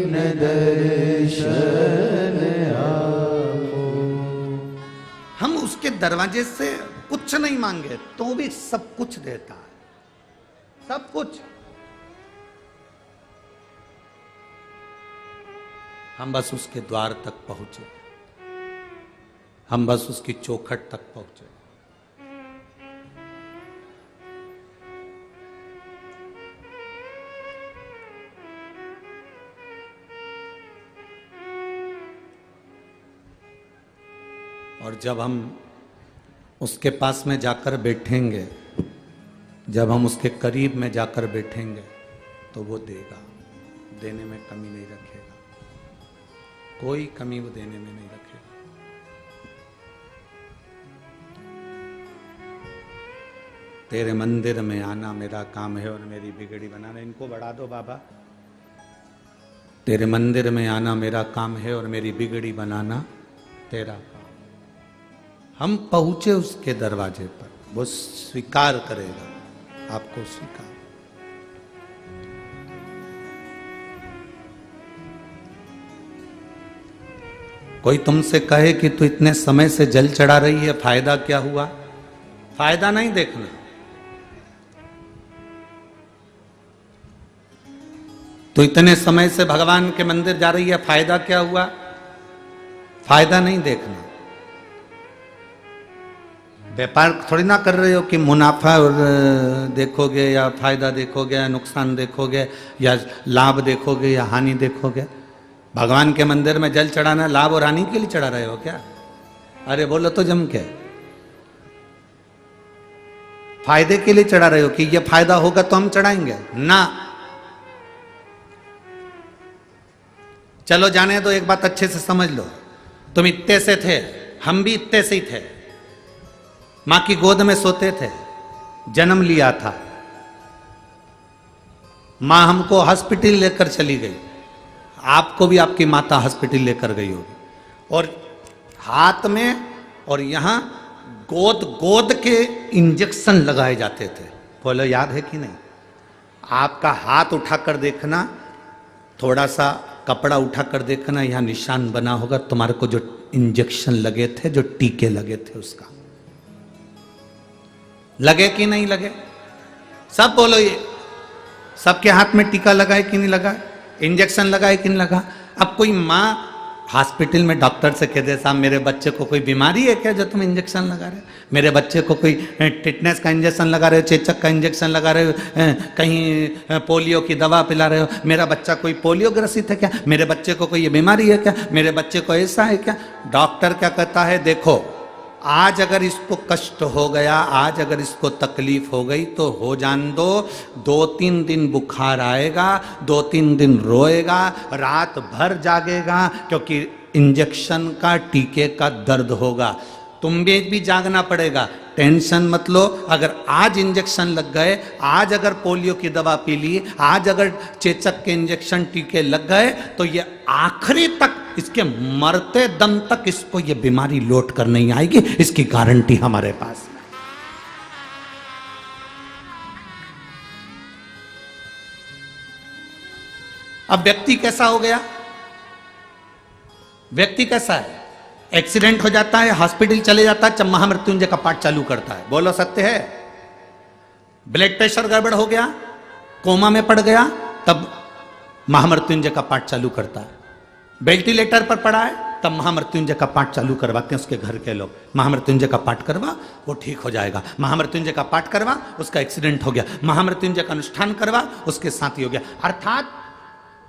न दर्शन आपो। हम उसके दरवाजे से कुछ नहीं मांगे तो भी सब कुछ देता है, सब कुछ। हम बस उसके द्वार तक पहुंचे, हम बस उसकी चौखट तक पहुंचे। और जब हम उसके पास में जाकर बैठेंगे, जब हम उसके करीब में जाकर बैठेंगे तो वो देगा, देने में कमी नहीं रखेगा, कोई कमी वो देने में नहीं रखेगा। तेरे मंदिर में आना मेरा काम है और मेरी बिगड़ी बनाना। इनको बढ़ा दो बाबा। तेरे मंदिर में आना मेरा काम है और मेरी बिगड़ी बनाना तेरा काम। हम पहुंचे उसके दरवाजे पर, वो स्वीकार करेगा, आपको स्वीकार। कोई तुमसे कहे कि तू इतने समय से जल चढ़ा रही है, फायदा क्या हुआ? फायदा नहीं देखना, तो इतने समय से भगवान के मंदिर जा रही है, फायदा क्या हुआ? फायदा नहीं देखना। व्यापार थोड़ी ना कर रहे हो कि मुनाफा और देखोगे या फायदा देखोगे या नुकसान देखोगे या लाभ देखोगे या हानि देखोगे। भगवान के मंदिर में जल चढ़ाना लाभ और हानि के लिए चढ़ा रहे हो क्या? अरे बोलो तो जम के, फायदे के लिए चढ़ा रहे हो कि ये फायदा होगा तो हम चढ़ाएंगे ना। चलो जाने दो, एक बात अच्छे से समझ लो, तुम इतने से थे, हम भी इतने से ही थे, मां की गोद में सोते थे, जन्म लिया था, मां हमको हॉस्पिटल लेकर चली गई, आपको भी आपकी माता हॉस्पिटल लेकर गई होगी, और हाथ में और यहां गोद गोद के इंजेक्शन लगाए जाते थे। बोलो याद है कि नहीं? आपका हाथ उठाकर देखना, थोड़ा सा कपड़ा उठाकर देखना, यहां निशान बना होगा तुम्हारे को जो इंजेक्शन लगे थे, जो टीके लगे थे, उसका लगे कि नहीं लगे? सब बोलो, ये सबके हाथ में टीका लगा है कि नहीं लगा? इंजेक्शन लगा है कि नहीं लगा? अब कोई माँ हॉस्पिटल में डॉक्टर से कह दे साहब मेरे बच्चे को कोई बीमारी है क्या जो तुम इंजेक्शन लगा रहे हो? मेरे बच्चे को कोई टिटनेस का इंजेक्शन लगा रहे हो, चेचक का इंजेक्शन लगा रहे हो, कहीं पोलियो की दवा पिला रहे हो, मेरा बच्चा कोई पोलियो ग्रसित है क्या? मेरे बच्चे को कोई ये बीमारी है क्या? मेरे बच्चे को ऐसा है क्या? डॉक्टर क्या कहता है? देखो आज अगर इसको कष्ट हो गया, आज अगर इसको तकलीफ हो गई तो हो जान दो, 2-3 दिन बुखार आएगा, 2-3 दिन रोएगा, रात भर जागेगा, क्योंकि इंजेक्शन का, टीके का दर्द होगा। तुम्हें भी जागना पड़ेगा, टेंशन मत लो। अगर आज इंजेक्शन लग गए, आज अगर पोलियो की दवा पी ली, आज अगर चेचक के इंजेक्शन टीके लग गए, तो ये आखिरी तक, इसके मरते दम तक इसको ये बीमारी लौट कर नहीं आएगी, इसकी गारंटी हमारे पास है। अब व्यक्ति कैसा हो गया? व्यक्ति कैसा है? एक्सीडेंट हो जाता है, हॉस्पिटल चले जाता है, महामृत्युंजय का पाठ चालू करता है। बोलो सत्य है? ब्लड प्रेशर गड़बड़ हो गया, कोमा में पड़ गया, तब महामृत्युंजय का पाठ चालू करता है। वेंटिलेटर पर पड़ा है, तब महामृत्युंजय का पाठ चालू करवाते हैं उसके घर के लोग। महामृत्युंजय का पाठ करवा, वो ठीक हो जाएगा। महामृत्युंजय का पाठ करवा, उसका एक्सीडेंट हो गया। महामृत्युंजय का अनुष्ठान करवा, उसके साथ ही हो गया। अर्थात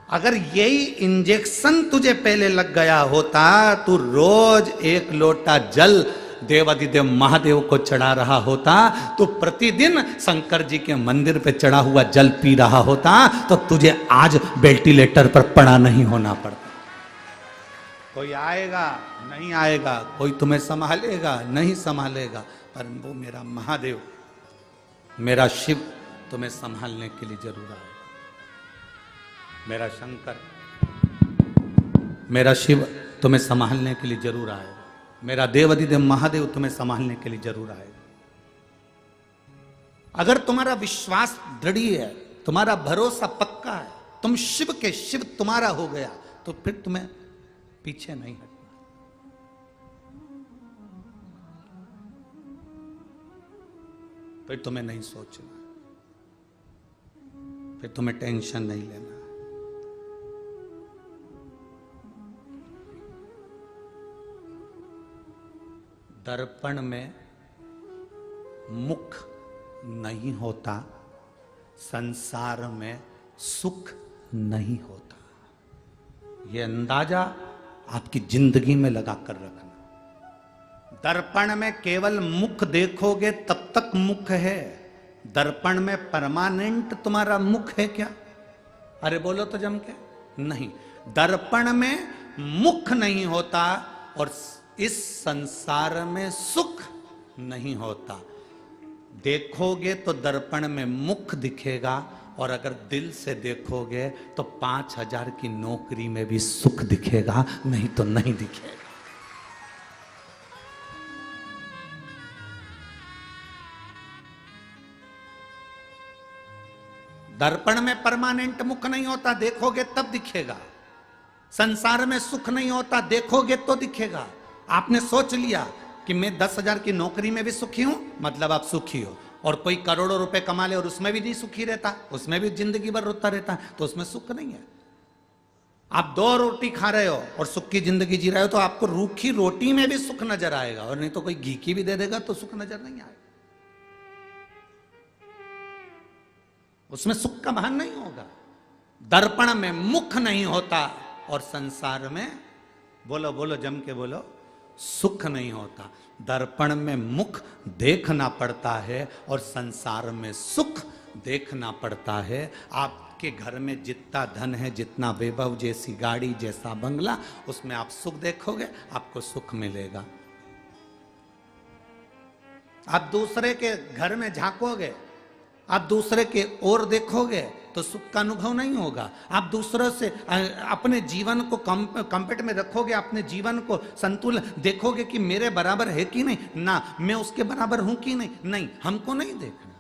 अगर यही इंजेक्शन तुझे पहले लग गया होता, तू रोज 1 लोटा जल देवाधिदेव महादेव को चढ़ा रहा होता, तो प्रतिदिन शंकर जी के मंदिर पे चढ़ा हुआ जल पी रहा होता, तो तुझे आज वेंटिलेटर पर पड़ा नहीं होना पड़ता। कोई आएगा नहीं आएगा, कोई तुम्हें संभालेगा नहीं संभालेगा, पर वो मेरा महादेव, मेरा शिव तुम्हें संभालने के लिए जरूर आएगा। मेरा शंकर, मेरा शिव तुम्हें संभालने के लिए जरूर आएगा। मेरा देवाधिदेव महादेव तुम्हें संभालने के लिए जरूर आएगा। अगर तुम्हारा विश्वास दृढ़ है, तुम्हारा भरोसा पक्का है, तुम शिव के शिव तुम्हारा हो गया, तो फिर तुम्हें पीछे नहीं हटना। फिर तुम्हें नहीं सोचना, फिर तुम्हें टेंशन नहीं लेना। दर्पण में मुख नहीं होता, संसार में सुख नहीं होता। यह अंदाजा आपकी जिंदगी में लगा कर रखना। दर्पण में केवल मुख देखोगे तब तक मुख है। दर्पण में परमानेंट तुम्हारा मुख है क्या? अरे बोलो तो जम के। नहीं, दर्पण में मुख नहीं होता और इस संसार में सुख नहीं होता। देखोगे तो दर्पण में मुख दिखेगा, और अगर दिल से देखोगे तो 5,000 की नौकरी में भी सुख दिखेगा, नहीं तो नहीं दिखेगा। दर्पण में परमानेंट मुख नहीं होता, देखोगे तब दिखेगा। संसार में सुख नहीं होता, देखोगे तो दिखेगा। आपने सोच लिया कि मैं 10,000 की नौकरी में भी सुखी हूं, मतलब आप सुखी हो। और कोई करोड़ों रुपए कमा ले और उसमें भी नहीं सुखी रहता, उसमें भी जिंदगी भर रोता रहता है, तो उसमें सुख नहीं है। आप 2 रोटी खा रहे हो और सुख की जिंदगी जी रहे हो, तो आपको रूखी रोटी में भी सुख नजर आएगा, और नहीं तो कोई घी की भी दे देगा तो सुख नजर नहीं आएगा। उसमें सुख का भान नहीं होगा। दर्पण में मुख नहीं होता और संसार में, बोलो बोलो जम के बोलो, सुख नहीं होता। दर्पण में मुख देखना पड़ता है और संसार में सुख देखना पड़ता है। आपके घर में जितना धन है, जितना वैभव, जैसी गाड़ी, जैसा बंगला, उसमें आप सुख देखोगे, आपको सुख मिलेगा। आप दूसरे के घर में झांकोगे, आप दूसरे के ओर देखोगे, तो सुख का अनुभव नहीं होगा। आप दूसरों से अपने जीवन को कंपेट में रखोगे, अपने जीवन को संतुलन देखोगे कि मेरे बराबर है कि नहीं, ना मैं उसके बराबर हूं कि नहीं, नहीं, हमको नहीं देखना।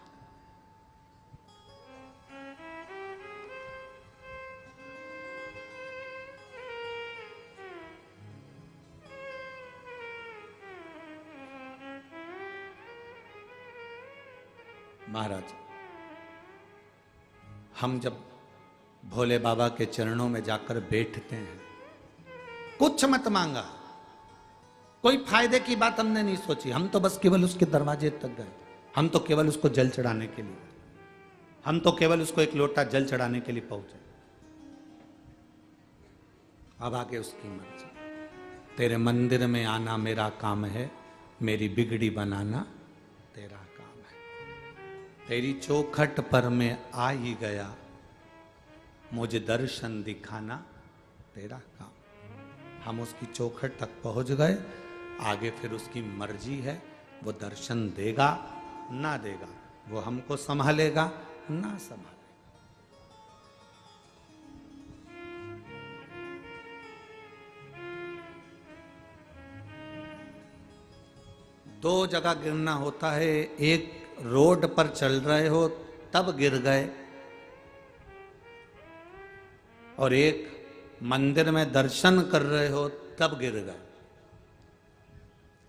महाराज, हम जब भोले बाबा के चरणों में जाकर बैठते हैं, कुछ मत मांगा, कोई फायदे की बात हमने नहीं सोची, हम तो बस केवल उसके दरवाजे तक गए। हम तो केवल उसको जल चढ़ाने के लिए, हम तो केवल उसको 1 लोटा जल चढ़ाने के लिए पहुंचे। अब आगे उसकी मर्जी। तेरे मंदिर में आना मेरा काम है, मेरी बिगड़ी बनाना तेरा काम है। तेरी चौखट पर मैं आ ही गया, मुझे दर्शन दिखाना तेरा काम। हम उसकी चौखट तक पहुंच गए, आगे फिर उसकी मर्जी है, वो दर्शन देगा ना देगा, वो हमको संभालेगा ना संभालेगा। दो जगह गिरना होता है, एक रोड पर चल रहे हो तब गिर गए, और एक मंदिर में दर्शन कर रहे हो तब गिर गए।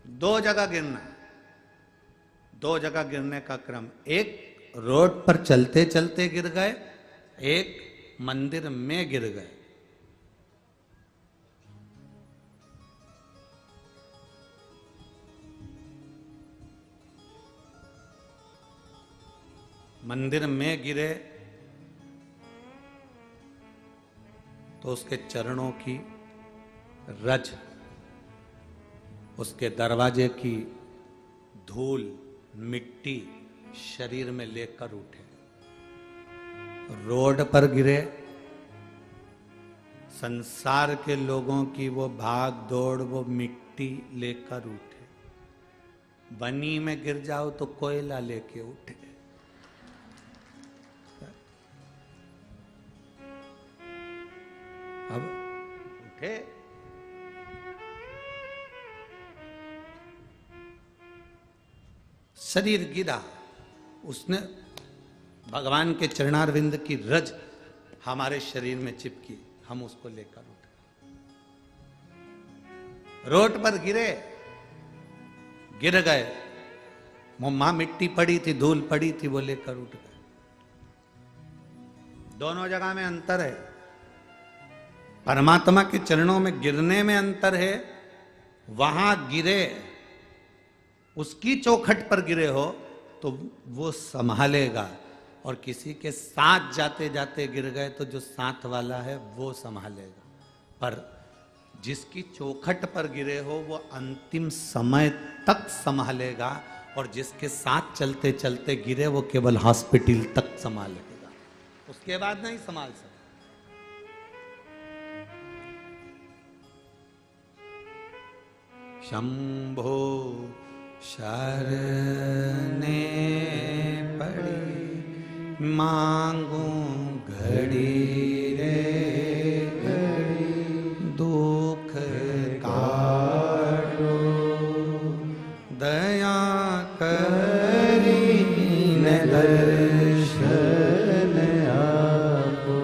दो जगह गिरना है, दो जगह गिरने का क्रम, एक रोड पर चलते चलते गिर गए, एक मंदिर में गिर गए। मंदिर में गिरे तो उसके चरणों की रज, उसके दरवाजे की धूल मिट्टी शरीर में लेकर उठे। रोड पर गिरे, संसार के लोगों की वो भाग दौड़, वो मिट्टी लेकर उठे। बनी में गिर जाओ तो कोयला लेके उठे। अब उठे, शरीर गिरा, उसने भगवान के चरणारविंद की रज हमारे शरीर में चिपकी, हम उसको लेकर उठे। रोड पर गिरे, गिर गए, मुम्मा मिट्टी पड़ी थी, धूल पड़ी थी, वो लेकर उठ गए। दोनों जगह में अंतर है। परमात्मा के चरणों में गिरने में अंतर है, वहां गिरे, उसकी चौखट पर गिरे हो तो वो संभालेगा, और किसी के साथ जाते जाते गिर गए तो जो साथ वाला है वो संभालेगा। पर जिसकी चौखट पर गिरे हो वो अंतिम समय तक संभालेगा, और जिसके साथ चलते चलते गिरे वो केवल हॉस्पिटल तक संभालेगा, उसके बाद नहीं संभाल सकता। शंभो शरणे पड़ी, मांगू घड़ी रे घड़ी, दुख काटो दया करी न दर्शन आपो,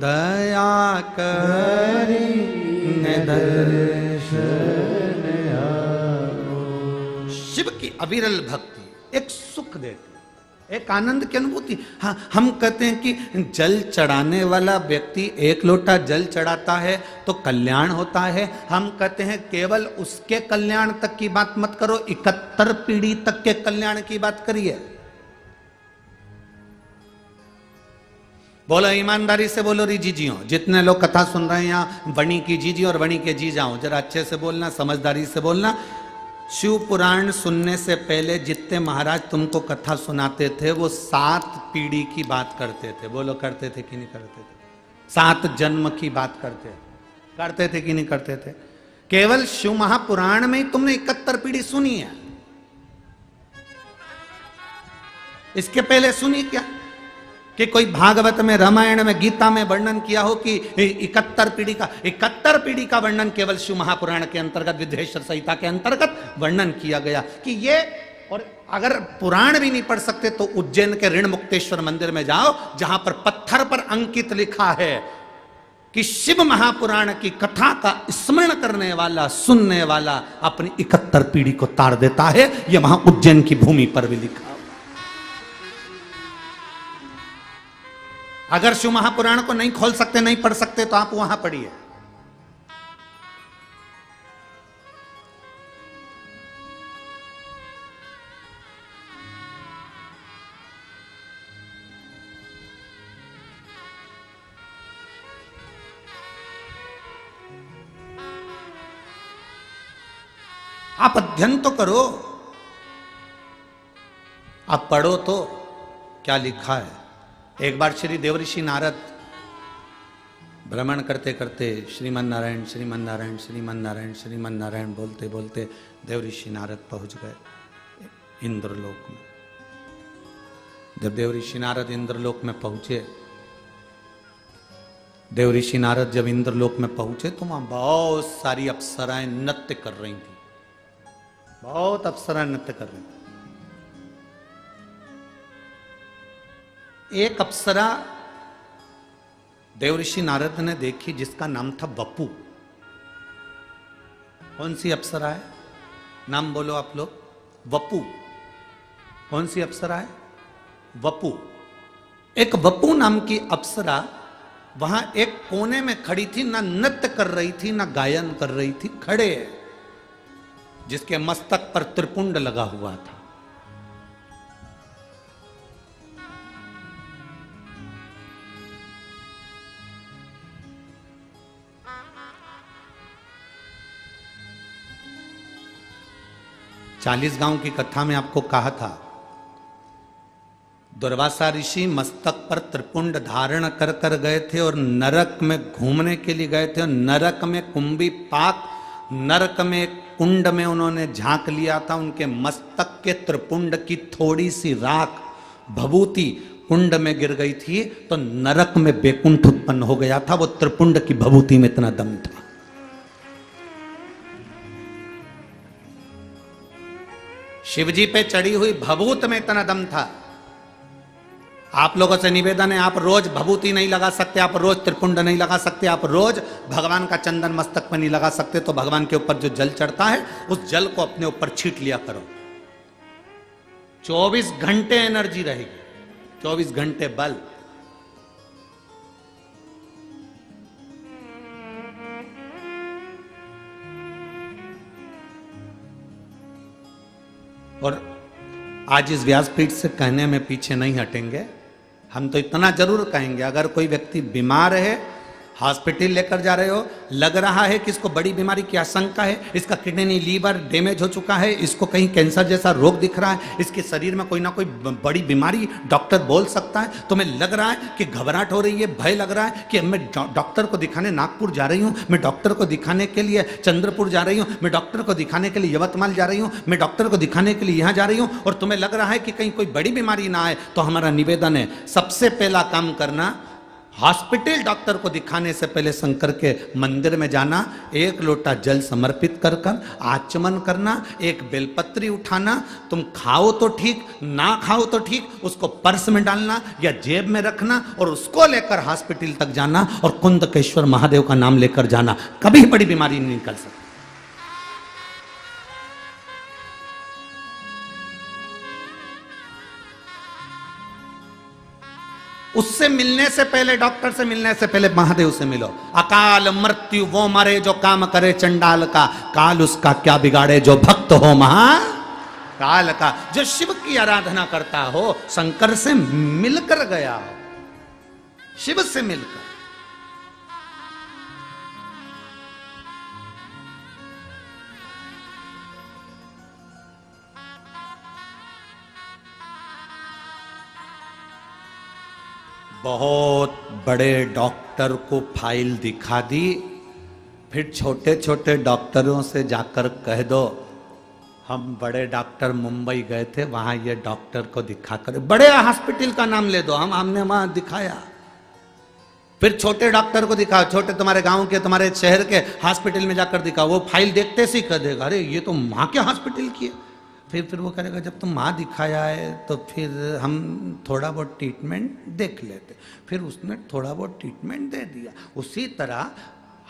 दया करी न दर्शन। शिव की अविरल भक्ति एक सुख देती, एक आनंद की अनुभूति। हाँ, हम कहते हैं कि जल चढ़ाने वाला व्यक्ति एक लोटा जल चढ़ाता है तो कल्याण होता है। हम कहते हैं केवल उसके कल्याण तक की बात मत करो, 71 पीढ़ी तक के कल्याण की बात करिए। बोलो ईमानदारी से बोलो री जीजियों, जितने लोग कथा सुन रहे हैं यहाँ, वणी की जीजी और वणी के जी जाओ, जरा अच्छे से बोलना, समझदारी से बोलना। शिव पुराण सुनने से पहले जितने महाराज तुमको कथा सुनाते थे वो 7 पीढ़ी की बात करते थे। बोलो करते थे कि नहीं करते थे? 7 जन्म की बात करते थे कि नहीं करते थे? केवल शिव महापुराण में ही तुमने 71 पीढ़ी सुनी है, इसके पहले सुनी क्या? कि कोई भागवत में, रामायण में, गीता में वर्णन किया हो कि 71 पीढ़ी का वर्णन केवल शिव महापुराण के अंतर्गत, विद्वेश्वर संहिता के अंतर्गत वर्णन किया गया कि ये। और अगर पुराण भी नहीं पढ़ सकते तो उज्जैन के ऋण मुक्तेश्वर मंदिर में जाओ, जहां पर पत्थर पर अंकित लिखा है कि शिव महापुराण की कथा का स्मरण करने वाला, सुनने वाला अपनी 71 पीढ़ी को तार देता है। यह वहां उज्जैन की भूमि पर भी लिखा। अगर शिव महापुराण को नहीं खोल सकते, नहीं पढ़ सकते, तो आप वहां पढ़िए। आप अध्ययन तो करो, आप पढ़ो तो क्या लिखा है। एक बार श्री देवऋषि नारद भ्रमण करते करते श्रीमन नारायण श्रीमन नारायण श्रीमन नारायण श्रीमन नारायण बोलते बोलते देवऋषि नारद पहुंच गए इंद्रलोक में। जब देवऋषि नारद इंद्रलोक में पहुंचे, देवऋषि नारद जब इंद्रलोक में पहुंचे तो वहां बहुत सारी अप्सराएं नृत्य कर रही थी, बहुत अप्सराएं नृत्य कर रही थी। एक अप्सरा देवऋषि नारद ने देखी जिसका नाम था वपु। कौन सी अप्सरा है? नाम बोलो आप लोग। वपु। कौन सी अप्सरा है? वपु। एक वपु नाम की अप्सरा वहां एक कोने में खड़ी थी, ना नृत्य कर रही थी ना गायन कर रही थी, खड़े, जिसके मस्तक पर त्रिपुंड लगा हुआ था। चालीस गांव की कथा में आपको कहा था, दुर्वासा ऋषि मस्तक पर त्रिपुंड धारण कर कर गए थे और नरक में घूमने के लिए गए थे। और नरक में कुंभी पाक, नरक में कुंड में उन्होंने झांक लिया था। उनके मस्तक के त्रिपुंड की थोड़ी सी राख भभूति कुंड में गिर गई थी तो नरक में बेकुंठ उत्पन्न हो गया था। वो त्रिपुंड की भभूति में इतना दम था। शिवजी पे चढ़ी हुई भभूत में इतना दम था। आप लोगों से निवेदन है, आप रोज भभूति नहीं लगा सकते, आप रोज त्रिपुंड नहीं लगा सकते, आप रोज भगवान का चंदन मस्तक पर नहीं लगा सकते, तो भगवान के ऊपर जो जल चढ़ता है उस जल को अपने ऊपर छीट लिया करो। 24 घंटे एनर्जी रहेगी, 24 घंटे बल। और आज इस व्यासपीठ से कहने में पीछे नहीं हटेंगे। हम तो इतना जरूर कहेंगे, अगर कोई व्यक्ति बीमार है, हॉस्पिटल लेकर जा रहे हो, लग रहा है कि इसको बड़ी बीमारी की आशंका है, इसका किडनी लीवर डैमेज हो चुका है, इसको कहीं कैंसर जैसा रोग दिख रहा है, इसके शरीर में कोई ना कोई बड़ी बीमारी डॉक्टर बोल सकता है, तुम्हें लग रहा है कि घबराहट हो रही है, भय लग रहा है कि मैं डॉक्टर को दिखाने नागपुर जा रही हूँ, मैं डॉक्टर को दिखाने के लिए चंद्रपुर जा रही हूँ, मैं डॉक्टर को दिखाने के लिए यवतमाल जा रही हूँ, मैं डॉक्टर को दिखाने के लिए यहाँ जा रही हूँ, और तुम्हें लग रहा है कि कहीं कोई बड़ी बीमारी ना आए, तो हमारा निवेदन है, सबसे पहला काम करना, हॉस्पिटल डॉक्टर को दिखाने से पहले शंकर के मंदिर में जाना, एक लोटा जल समर्पित कर कर आचमन करना, एक बेलपत्री उठाना, तुम खाओ तो ठीक, ना खाओ तो ठीक, उसको पर्स में डालना या जेब में रखना और उसको लेकर हॉस्पिटल तक जाना और कुंदकेश्वर महादेव का नाम लेकर जाना। कभी बड़ी बीमारी नहीं निकल सकती। उससे मिलने से पहले, डॉक्टर से मिलने से पहले महादेव से मिलो। अकाल मृत्यु वो मरे जो काम करे चंडाल का, काल उसका क्या बिगाड़े जो भक्त हो महा काल का। जो शिव की आराधना करता हो, शंकर से मिलकर गया हो, शिव से मिलकर। बहुत बड़े डॉक्टर को फाइल दिखा दी, फिर छोटे छोटे डॉक्टरों से जाकर कह दो हम बड़े डॉक्टर मुंबई गए थे, वहां ये डॉक्टर को दिखाकर, बड़े हॉस्पिटल का नाम ले दो, हमने वहां दिखाया। फिर छोटे डॉक्टर को दिखाओ, छोटे तुम्हारे गांव के, तुम्हारे शहर के हॉस्पिटल में जाकर दिखाओ। वो फाइल देखते से ही कह देगा अरे ये तो माँ के हॉस्पिटल की है। फिर वो करेगा जब तुम माँ दिखाया है तो फिर हम थोड़ा बहुत ट्रीटमेंट देख लेते। फिर उसने थोड़ा बहुत ट्रीटमेंट दे दिया। उसी तरह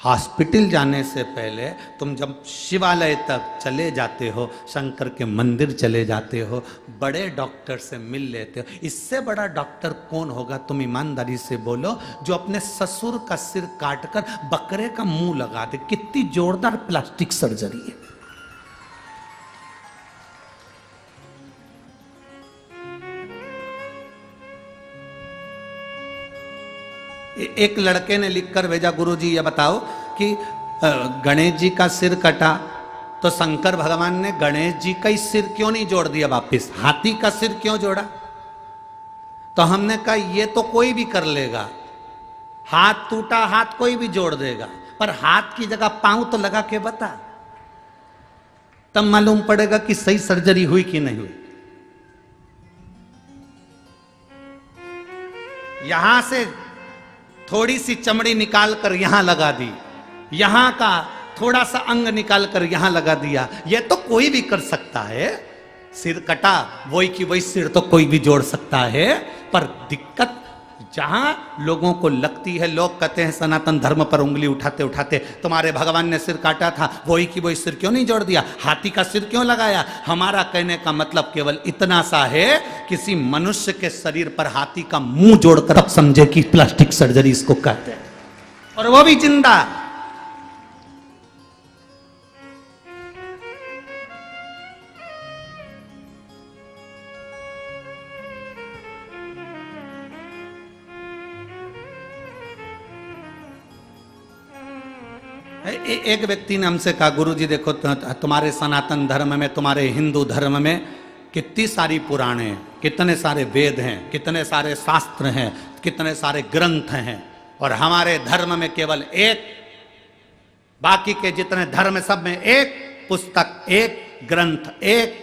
हॉस्पिटल जाने से पहले तुम जब शिवालय तक चले जाते हो, शंकर के मंदिर चले जाते हो, बड़े डॉक्टर से मिल लेते हो। इससे बड़ा डॉक्टर कौन होगा? तुम ईमानदारी से बोलो, जो अपने ससुर का सिर काटकर बकरे का मुंह लगा दे। कितनी जोरदार प्लास्टिक सर्जरी है। एक लड़के ने लिखकर भेजा, गुरुजी ये बताओ कि गणेश जी का सिर कटा तो शंकर भगवान ने गणेश जी का ही सिर क्यों नहीं जोड़ दिया वापिस, हाथी का सिर क्यों जोड़ा? तो हमने कहा ये तो कोई भी कर लेगा, हाथ टूटा हाथ कोई भी जोड़ देगा, पर हाथ की जगह पांव तो लगा के बता, तब मालूम पड़ेगा कि सही सर्जरी हुई कि नहीं हुई। यहां से थोड़ी सी चमड़ी निकाल कर यहां लगा दी, यहां का थोड़ा सा अंग निकाल कर यहां लगा दिया, यह तो कोई भी कर सकता है। सिर कटा वही की वही सिर तो कोई भी जोड़ सकता है, पर दिक्कत जहां लोगों को लगती है, लोग कहते हैं सनातन धर्म पर उंगली उठाते उठाते तुम्हारे भगवान ने सिर काटा था, वही की वही सिर क्यों नहीं जोड़ दिया, हाथी का सिर क्यों लगाया? हमारा कहने का मतलब केवल इतना सा है, किसी मनुष्य के शरीर पर हाथी का मुंह जोड़कर अब समझे कि प्लास्टिक सर्जरी इसको कहते हैं, और वो भी जिंदा। एक व्यक्ति ने हमसे कहा, गुरुजी देखो तुम्हारे सनातन धर्म में, तुम्हारे हिंदू धर्म में कितनी सारी पुराणे हैं, कितने सारे वेद हैं, कितने सारे शास्त्र हैं, कितने सारे ग्रंथ हैं, और हमारे धर्म में केवल एक, बाकी के जितने धर्म सब में एक पुस्तक, एक ग्रंथ, एक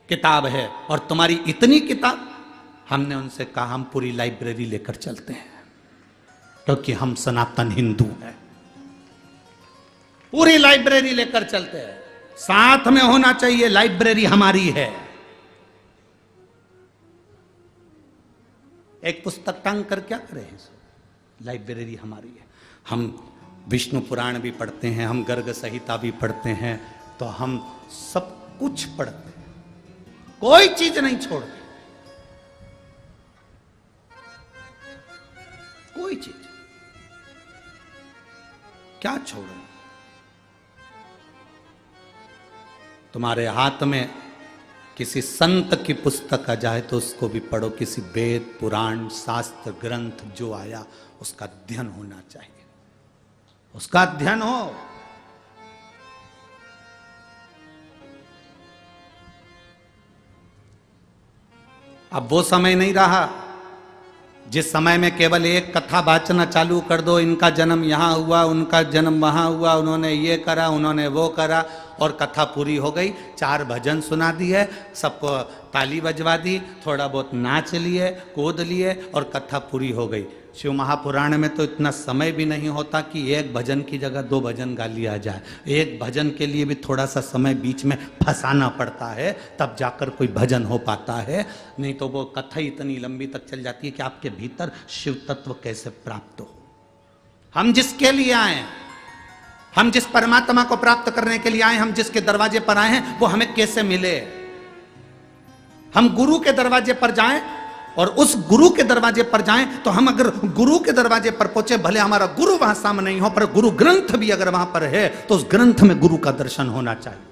किताब है, और तुम्हारी इतनी किताब। हमने उनसे कहा हम पूरी लाइब्रेरी लेकर चलते हैं, क्योंकि हम सनातन हिंदू हैं, पूरी लाइब्रेरी लेकर चलते हैं, साथ में होना चाहिए, लाइब्रेरी हमारी है। एक पुस्तक टांग कर क्या करें, लाइब्रेरी हमारी है। हम विष्णु पुराण भी पढ़ते हैं, हम गर्ग संहिता भी पढ़ते हैं, तो हम सब कुछ पढ़ते हैं, कोई चीज नहीं छोड़ते, कोई चीज क्या छोड़े। तुम्हारे हाथ में किसी संत की पुस्तक आ जाए तो उसको भी पढ़ो, किसी वेद पुराण शास्त्र ग्रंथ जो आया उसका अध्ययन होना चाहिए, उसका अध्ययन हो। अब वो समय नहीं रहा जिस समय में केवल एक कथा वाचना चालू कर दो, इनका जन्म यहाँ हुआ, उनका जन्म वहाँ हुआ, उन्होंने ये करा, उन्होंने वो करा, और कथा पूरी हो गई। 4 भजन सुना दिए, सबको ताली बजवा दी, थोड़ा बहुत नाच लिए, कूद लिए, और कथा पूरी हो गई। शिव महापुराण में तो इतना समय भी नहीं होता कि एक भजन की जगह 2 भजन गा लिया जाए, एक भजन के लिए भी थोड़ा सा समय बीच में फंसाना पड़ता है, तब जाकर कोई भजन हो पाता है, नहीं तो वो कथा इतनी लंबी तक चल जाती है कि आपके भीतर शिव तत्व कैसे प्राप्त हो। हम जिसके लिए आए, हम जिस परमात्मा को प्राप्त करने के लिए आए, हम जिसके दरवाजे पर आए हैं, वो हमें कैसे मिले। हम गुरु के दरवाजे पर जाएं, और उस गुरु के दरवाजे पर जाएं, तो हम अगर गुरु के दरवाजे पर पहुंचे, भले हमारा गुरु वहां सामने नहीं हो, पर गुरु ग्रंथ भी अगर वहां पर है, तो उस ग्रंथ में गुरु का दर्शन होना चाहिए।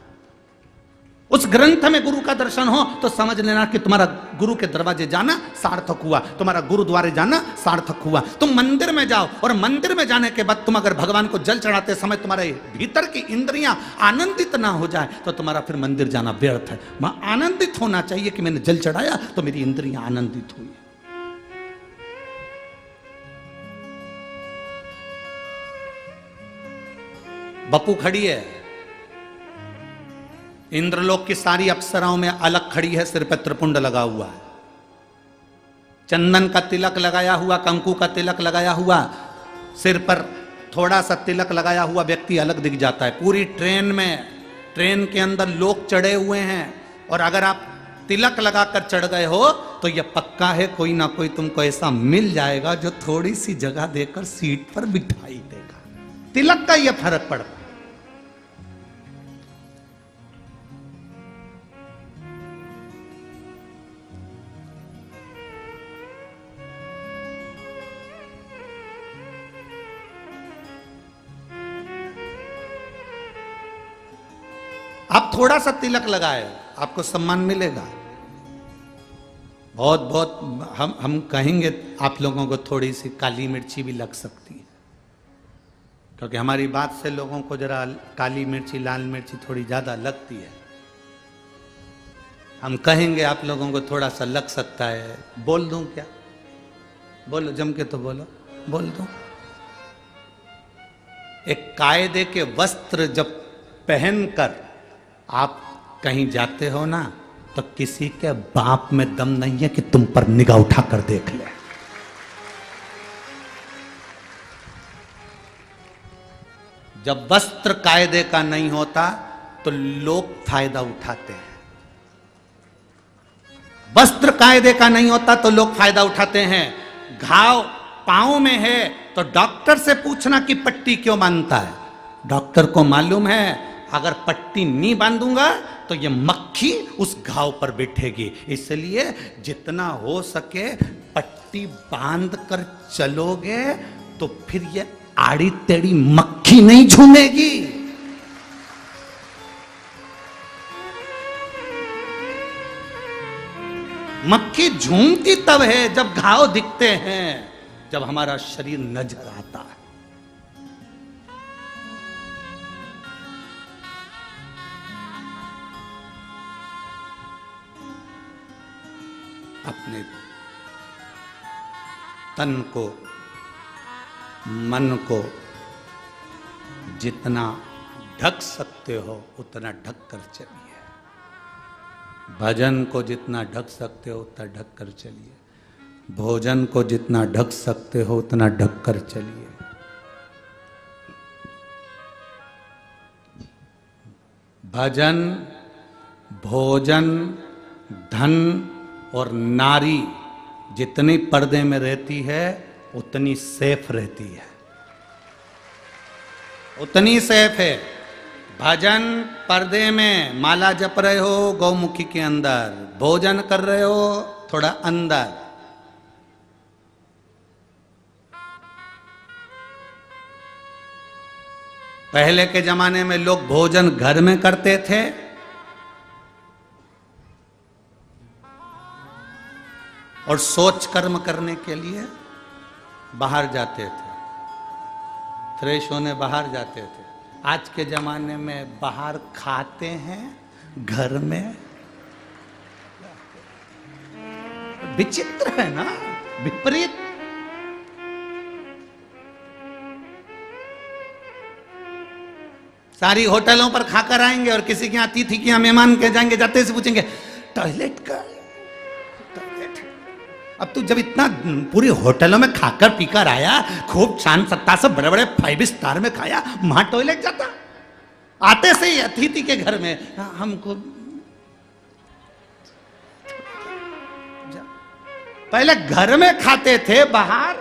उस ग्रंथ में गुरु का दर्शन हो तो समझ लेना कि तुम्हारा गुरु के दरवाजे जाना सार्थक हुआ, तुम्हारा गुरुद्वारे जाना सार्थक हुआ। तुम मंदिर में जाओ, और मंदिर में जाने के बाद तुम अगर भगवान को जल चढ़ाते समय तुम्हारे भीतर की इंद्रियां आनंदित ना हो जाए, तो तुम्हारा फिर मंदिर जाना व्यर्थ है। वहां आनंदित होना चाहिए कि मैंने जल चढ़ाया तो मेरी इंद्रियां आनंदित हुई। बप्पू खड़ी है, इंद्रलोक की सारी अप्सराओं में अलग खड़ी है, सिर पर त्रिपुंड लगा हुआ है, चंदन का तिलक लगाया हुआ, कंकु का तिलक लगाया हुआ, सिर पर थोड़ा सा तिलक लगाया हुआ व्यक्ति अलग दिख जाता है। पूरी ट्रेन में, ट्रेन के अंदर लोग चढ़े हुए हैं, और अगर आप तिलक लगाकर चढ़ गए हो तो यह पक्का है कोई ना कोई तुमको ऐसा मिल जाएगा जो थोड़ी सी जगह देकर सीट पर बिठाई देगा। तिलक का यह फर्क पड़ता है। आप थोड़ा सा तिलक लगाए, आपको सम्मान मिलेगा। बहुत बहुत हम कहेंगे आप लोगों को थोड़ी सी काली मिर्ची भी लग सकती है, क्योंकि हमारी बात से लोगों को जरा काली मिर्ची लाल मिर्ची थोड़ी ज़्यादा लगती है। हम कहेंगे आप लोगों को थोड़ा सा लग सकता है, बोल दूं क्या? बोलो, जम के तो बोलो, बोल दूं। एक कायदे के वस्त्र जब पहनकर आप कहीं जाते हो ना, तो किसी के बाप में दम नहीं है कि तुम पर निगाह उठाकर देख ले। जब वस्त्र कायदे का नहीं होता तो लोग फायदा उठाते हैं। वस्त्र कायदे का नहीं होता तो लोग फायदा उठाते हैं। घाव पांव में है तो डॉक्टर से पूछना कि पट्टी क्यों बांधता है। डॉक्टर को मालूम है अगर पट्टी नहीं बांधूंगा तो ये मक्खी उस घाव पर बैठेगी, इसलिए जितना हो सके पट्टी बांध कर चलोगे तो फिर ये आड़ी टेढ़ी मक्खी नहीं झूमेगी। मक्खी झूमती तब है जब घाव दिखते हैं, जब हमारा शरीर नजर आता है। अपने तन को, मन को जितना ढक सकते हो उतना ढक कर चलिए। भजन को जितना ढक सकते हो उतना ढक कर चलिए। भोजन को जितना ढक सकते हो उतना ढक कर चलिए। भजन, भोजन, धन और नारी जितनी पर्दे में रहती है उतनी सेफ रहती है, उतनी सेफ है। भजन पर्दे में, माला जप रहे हो गौमुखी के अंदर, भोजन कर रहे हो थोड़ा अंदर। पहले के जमाने में लोग भोजन घर में करते थे, और सोच कर्म करने के लिए बाहर जाते थे, फ्रेश होने बाहर जाते थे। आज के जमाने में बाहर खाते हैं, घर में। विचित्र है ना, विपरीत। सारी होटलों पर खाकर आएंगे और किसी के यहाँ अतिथि के यहाँ मेहमान के जाएंगे, जाते से पूछेंगे टॉयलेट का। अब तू जब इतना पूरी होटलों में खाकर पीकर आया, खूब शान सत्ता से बड़े बड़े 5 स्टार में खाया, वहां टॉयलेट जाता? आते से ही अतिथि के घर में हमको पहले घर में खाते थे, बाहर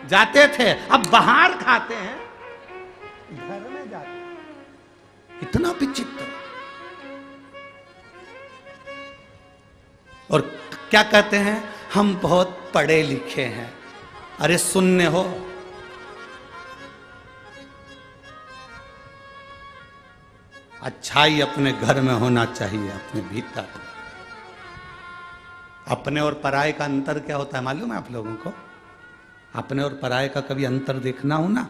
जाते थे, अब बाहर खाते हैं, घर में जाते हैं। इतना विचित्र। और क्या कहते हैं, हम बहुत पढ़े लिखे हैं। अरे सुनने हो, अच्छाई अपने घर में होना चाहिए, अपने भीतर। अपने और पराये का अंतर क्या होता है मालूम है आप लोगों को? अपने और पराये का कभी अंतर देखना हो ना,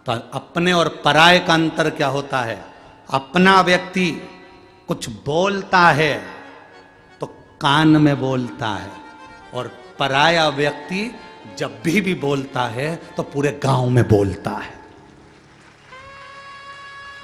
तो अपने और पराये का अंतर क्या होता है? अपना व्यक्ति कुछ बोलता है तो कान में बोलता है, और पराया व्यक्ति जब भी बोलता है तो पूरे गांव में बोलता है।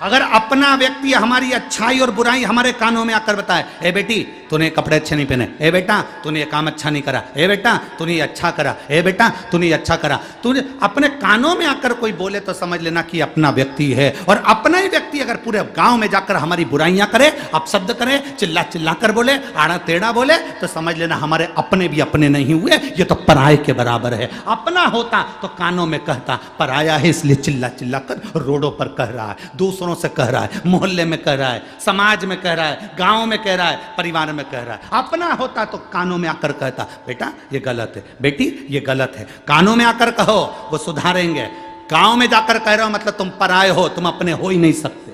अगर अपना व्यक्ति हमारी अच्छाई और बुराई हमारे कानों में आकर बताए, ए बेटी तूने कपड़े अच्छे नहीं पहने, ए बेटा तूने ये काम अच्छा नहीं करा, ए बेटा तूने ये अच्छा करा, ए बेटा तूने ये अच्छा करा, तूने अपने कानों में आकर कोई बोले तो समझ लेना कि अपना व्यक्ति है। और अपना ही व्यक्ति अगर पूरे गांव में जाकर हमारी बुराइयां करे, अपशब्द करे, चिल्ला चिल्ला कर बोले, आड़ा टेढ़ा बोले, तो समझ लेना हमारे अपने भी अपने नहीं हुए, ये तो पराये के बराबर है। अपना होता तो कानों में कहता, पराया है इसलिए चिल्ला चिल्ला कर रोडों पर कह रहा है, दूसरों से कह रहा है, मोहल्ले में कह रहा है, समाज में कह रहा है, गांव में कह रहा है, परिवार में कह रहा है। अपना होता तो कानों में आकर कहता, बेटा ये गलत है, बेटी ये गलत है। कानों में आकर कहो, वो सुधारेंगे। गांव में जाकर कह रहे हो मतलब तुम पराये हो, तुम अपने हो ही नहीं सकते।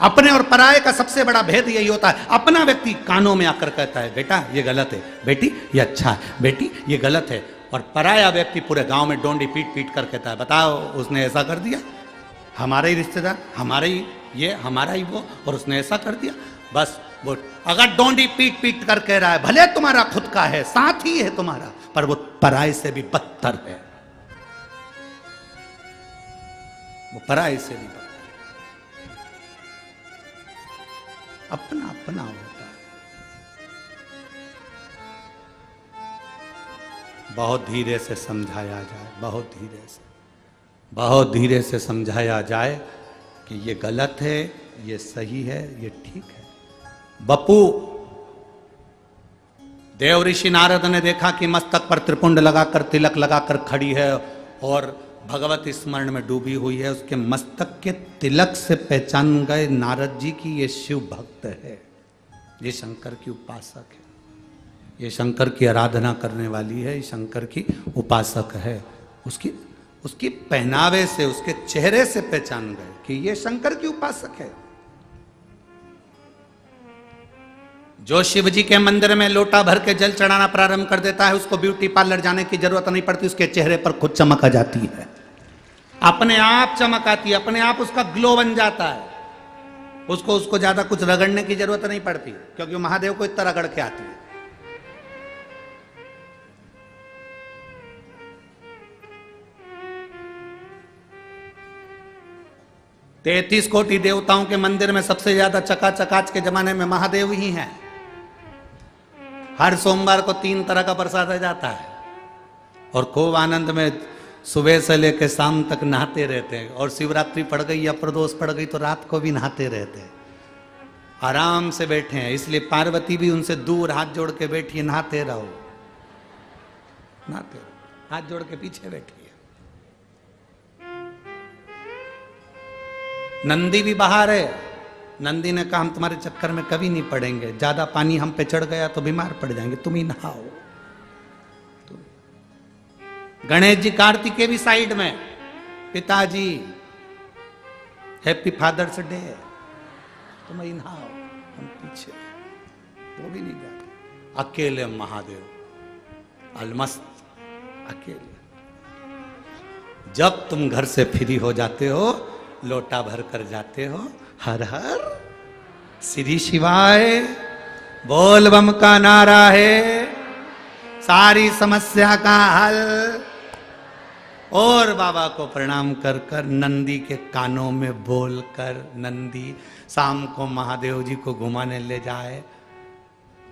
अपने और पराये का सबसे बड़ा भेद यही होता है, अपना व्यक्ति कानों में आकर कहता है, बेटा ये गलत है, बेटी ये अच्छा है, बेटी ये गलत है। और पराया व्यक्ति पूरे गांव में डोंडी पीट पीट कर कहता है, बताओ उसने ऐसा कर दिया, हमारा ही रिश्तेदार, हमारा ही ये, हमारा ही वो, और उसने ऐसा कर दिया। बस वो अगर डोंडी पीट पीट कर कह रहा है, भले तुम्हारा खुद का है, साथ ही है तुम्हारा, पर वो पराये से भी बदतर है, वो पराये से भी बदतर, अपना अपना होता है। बहुत धीरे से समझाया जाए, बहुत धीरे से, बहुत धीरे से समझाया जाए कि ये गलत है, ये सही है, ये ठीक है। बपू, देव ऋषि नारद ने देखा कि मस्तक पर त्रिपुंड लगाकर, तिलक लगाकर खड़ी है और भगवत स्मरण में डूबी हुई है। उसके मस्तक के तिलक से पहचान गए नारद जी की ये शिव भक्त है, ये शंकर की उपासक है, ये शंकर की आराधना करने वाली है, ये शंकर की उपासक है। उसकी पहनावे से, उसके चेहरे से पहचान गए कि ये शंकर की उपासक है। जो शिव जी के मंदिर में लोटा भर के जल चढ़ाना प्रारंभ कर देता है, उसको ब्यूटी पार्लर जाने की जरूरत नहीं पड़ती, उसके चेहरे पर खुद चमक आ जाती है, अपने आप चमक आती है, अपने आप उसका ग्लो बन जाता है। उसको ज्यादा कुछ रगड़ने की जरूरत नहीं पड़ती, क्योंकि महादेव को इतना रगड़ के आती है। 33 कोटि देवताओं के मंदिर में सबसे ज्यादा चकाचक आज के जमाने में महादेव ही हैं। हर सोमवार को 3 तरह का प्रसाद आ जाता है और खूब आनंद में सुबह से लेकर शाम तक नहाते रहते हैं। और शिवरात्रि पड़ गई या प्रदोष पड़ गई तो रात को भी नहाते रहते हैं, आराम से बैठे हैं। इसलिए पार्वती भी उनसे दूर हाथ जोड़ के बैठी, नहाते रहो, नहाते रहो, हाथ जोड़ के पीछे बैठी है। नंदी भी बाहर है। नंदी ने कहा हम तुम्हारे चक्कर में कभी नहीं पड़ेंगे, ज्यादा पानी हम पे चढ़ गया तो बीमार पड़ जाएंगे, तुम ही नहाओ। गणेश जी कार्तिकेय भी साइड में, पिताजी हैप्पी फादर्स डे, तुम ही नहाओ, हम पीछे, वो भी नहीं जाते। अकेले महादेव अलमस्त, अकेले। जब तुम घर से फ्री हो जाते हो, लोटा भर कर जाते हो, हर हर श्री शिवाय बोल बम का नारा है, सारी समस्या का हल। और बाबा को प्रणाम कर कर नंदी के कानों में बोल कर, नंदी शाम को महादेव जी को घुमाने ले जाए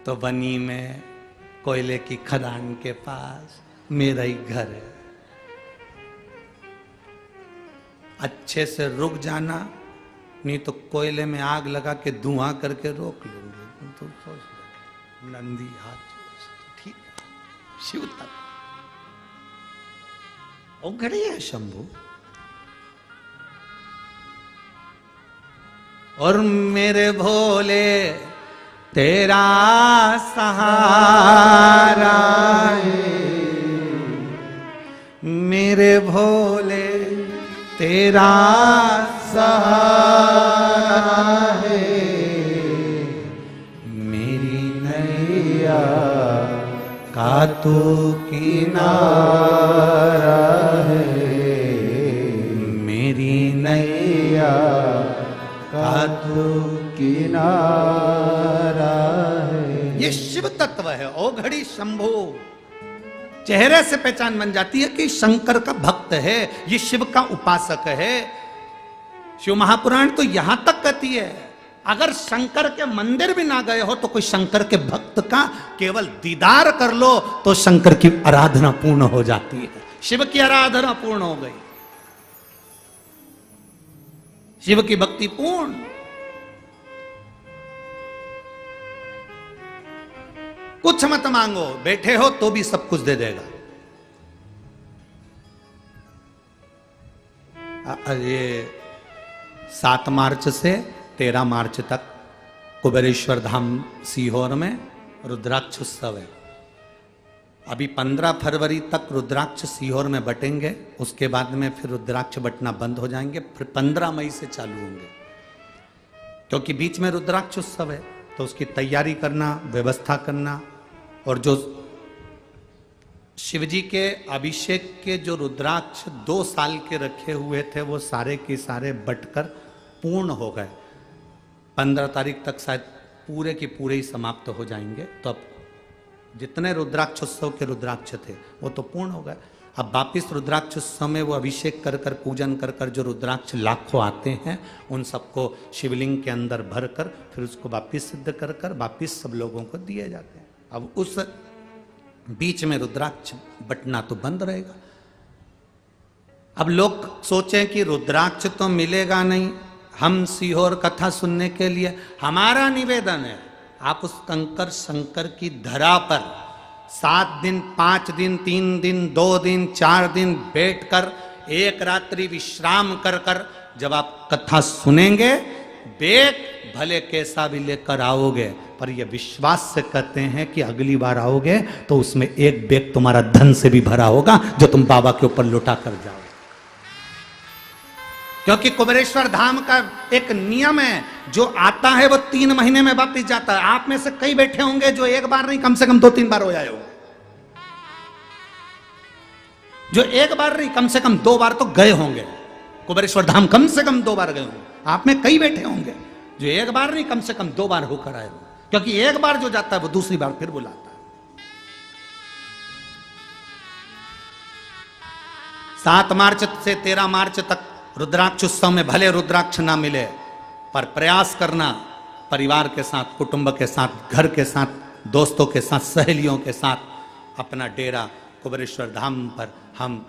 तो बनी में कोयले की खदान के पास मेरा ही घर है, अच्छे से रुक जाना, नहीं तो कोयले में आग लगा के धुआं करके रोक लूंगे। तो सोच नंदी हाथ, ठीक है, शिव तक घड़ी है शंभु। और मेरे भोले तेरा सहारा है, मेरे भोले तेरा सहारा है, मेरी नैया का तू किनारा है, मेरी नैया का तू किनारा है। ये शिव तत्व है। ओ घड़ी शंभु, चेहरे से पहचान बन जाती है कि शंकर का भक्त है, ये शिव का उपासक है। शिव महापुराण तो यहां तक कहती है, अगर शंकर के मंदिर भी ना गए हो तो कोई शंकर के भक्त का केवल दीदार कर लो तो शंकर की आराधना पूर्ण हो जाती है, शिव की आराधना पूर्ण हो गई, शिव की भक्ति पूर्ण। कुछ मत मांगो, बैठे हो तो भी सब कुछ दे देगा। ये 7 मार्च से 13 मार्च तक कुबेरेश्वर धाम सीहोर में रुद्राक्ष उत्सव है। अभी 15 फरवरी तक रुद्राक्ष सीहोर में बटेंगे, उसके बाद में फिर रुद्राक्ष बटना बंद हो जाएंगे, फिर 15 मई से चालू होंगे। क्योंकि बीच में रुद्राक्ष उत्सव है तो उसकी तैयारी करना, व्यवस्था करना, और जो शिवजी के अभिषेक के जो रुद्राक्ष 2 साल के रखे हुए थे वो सारे के सारे बटकर पूर्ण हो गए। 15 तारीख तक शायद पूरे के पूरे ही समाप्त हो जाएंगे। तो अब जितने रुद्राक्ष उत्सव के रुद्राक्ष थे वो तो पूर्ण हो गए। अब वापिस रुद्राक्ष उत्सव में वो अभिषेक कर कर पूजन कर कर जो रुद्राक्ष लाखों आते हैं उन सबको शिवलिंग के अंदर भर कर फिर उसको वापिस सिद्ध कर कर वापिस सब लोगों को दिए जाते हैं। अब उस बीच में रुद्राक्ष बटना तो बंद रहेगा। अब लोग सोचें कि रुद्राक्ष तो मिलेगा नहीं, हम सीहोर कथा सुनने के लिए, हमारा निवेदन है आप उस कंकर शंकर की धरा पर 7 दिन 5 दिन 3 दिन 2 दिन 4 दिन बैठकर एक रात्रि विश्राम कर कर जब आप कथा सुनेंगे, बेग भले कैसा भी लेकर आओगे, पर यह विश्वास से कहते हैं कि अगली बार आओगे तो उसमें एक बेग तुम्हारा धन से भी भरा होगा जो तुम बाबा के ऊपर लौटा कर जाओ। क्योंकि कुबेरेश्वर धाम का एक नियम है, जो आता है वो 3 महीने में वापिस जाता है। आप में से कई बैठे होंगे जो एक बार नहीं कम से कम 2-3 बार हो जाए हो, जो एक बार नहीं कम से कम 2 बार तो गए होंगे कुबेरेश्वर धाम, कम से कम 2 बार गए होंगे। आप में कई बैठे होंगे जो एक बार नहीं कम से कम 2 बार होकर आए हो, क्योंकि एक बार जो जाता है वो दूसरी बार फिर बुलाता है। 7 मार्च से 13 मार्च तक रुद्राक्ष उत्सव में भले रुद्राक्ष ना मिले, पर प्रयास करना परिवार के साथ, कुटुंब के साथ, घर के साथ, दोस्तों के साथ, सहेलियों के साथ अपना डेरा कुबेरेश्वर धाम पर हम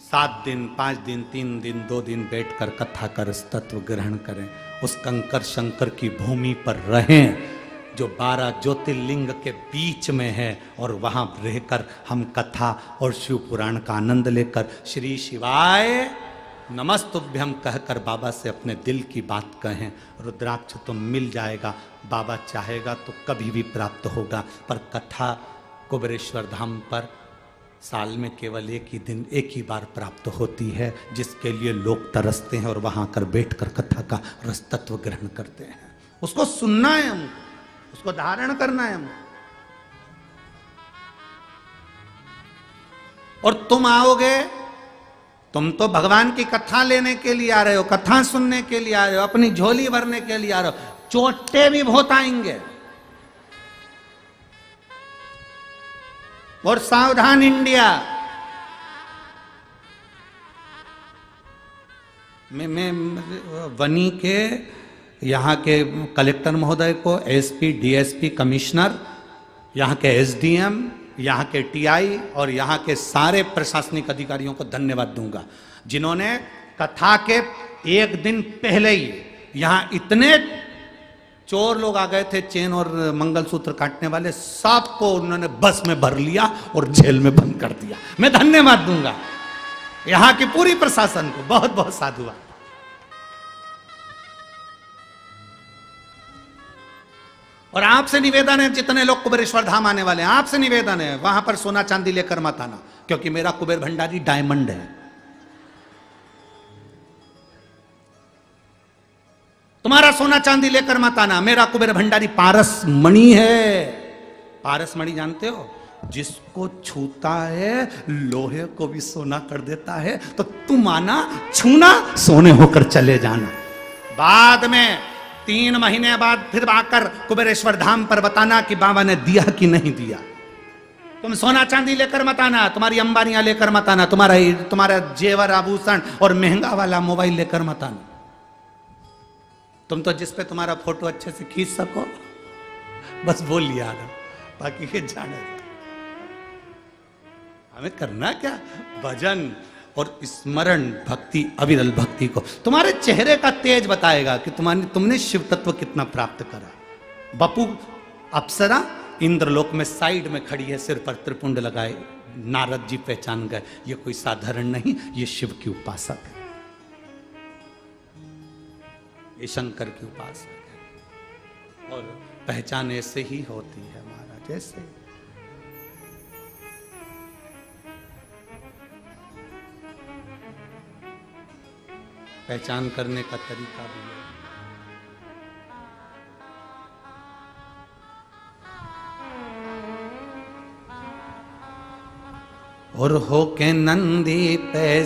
7 दिन 5 दिन 3 दिन 2 दिन बैठकर कथा कर तत्व ग्रहण करें। उस कंकर शंकर की भूमि पर रहें जो 12 ज्योतिर्लिंग के बीच में है, और वहां रहकर हम कथा और शिव पुराण का आनंद लेकर श्री शिवाय नमस्तुभ्यम कहकर बाबा से अपने दिल की बात कहें। रुद्राक्ष तो मिल जाएगा, बाबा चाहेगा तो कभी भी प्राप्त होगा, पर कथा कुबेरेश्वर धाम पर साल में केवल एक ही दिन एक ही बार प्राप्त होती है, जिसके लिए लोग तरसते हैं और वहां कर बैठकर कथा का रस तत्व ग्रहण करते हैं। उसको सुनना है हमको, उसको धारण करना है हमको। और तुम आओगे, तुम तो भगवान की कथा लेने के लिए आ रहे हो, कथा सुनने के लिए आ रहे हो, अपनी झोली भरने के लिए आ रहे हो, चोटे भी बहुत आएंगे। और सावधान इंडिया, मैं वनी के यहाँ के कलेक्टर महोदय को, एसपी, डीएसपी, कमिश्नर, यहाँ के एसडीएम, यहाँ के टीआई और यहाँ के सारे प्रशासनिक अधिकारियों को धन्यवाद दूंगा, जिन्होंने कथा के एक दिन पहले ही यहाँ इतने चोर लोग आ गए थे, चेन और मंगलसूत्र काटने वाले, सबको उन्होंने बस में भर लिया और जेल में बंद कर दिया। मैं धन्यवाद दूंगा यहाँ की पूरी प्रशासन को, बहुत बहुत साधुवाद। और आपसे निवेदन है, जितने लोग कुबेरेश्वर धाम आने वाले हैं, आपसे निवेदन है वहां पर सोना चांदी लेकर मत आना, क्योंकि मेरा कुबेर भंडारी डायमंड है। तुम्हारा सोना चांदी लेकर मत आना, मेरा कुबेर भंडारी पारस मणि है। पारस मणि जानते हो, जिसको छूता है लोहे को भी सोना कर देता है। तो तुम आना, छूना, सोने होकर चले जाना। बाद में 3 महीने बाद फिर आकर कुबेरेश्वर धाम पर बताना कि बाबा ने दिया कि नहीं दिया। तुम सोना चांदी लेकर मत आना, तुम्हारी अंबानियां लेकर मत आना, तुम्हारा जेवर आभूषण और महंगा वाला मोबाइल लेकर मत आना। तुम तो जिस पे तुम्हारा फोटो अच्छे से खींच सको बस वो लिया आना, बाकी के जाने। हमें करना क्या, भजन और स्मरण, भक्ति, अविरल भक्ति को। तुम्हारे चेहरे का तेज बताएगा कि तुमने शिव तत्व कितना प्राप्त करा। बपू अप्सरा इंद्रलोक में साइड में खड़ी है, सिर पर त्रिपुंड लगाए, नारद जी पहचान गए, ये कोई साधारण नहीं, ये शिव की उपासक है, ये शंकर की उपासक है। और पहचान ऐसे ही होती है महाराज, ऐसे ही। पहचान करने का तरीका भी है। और हो के नंदी पे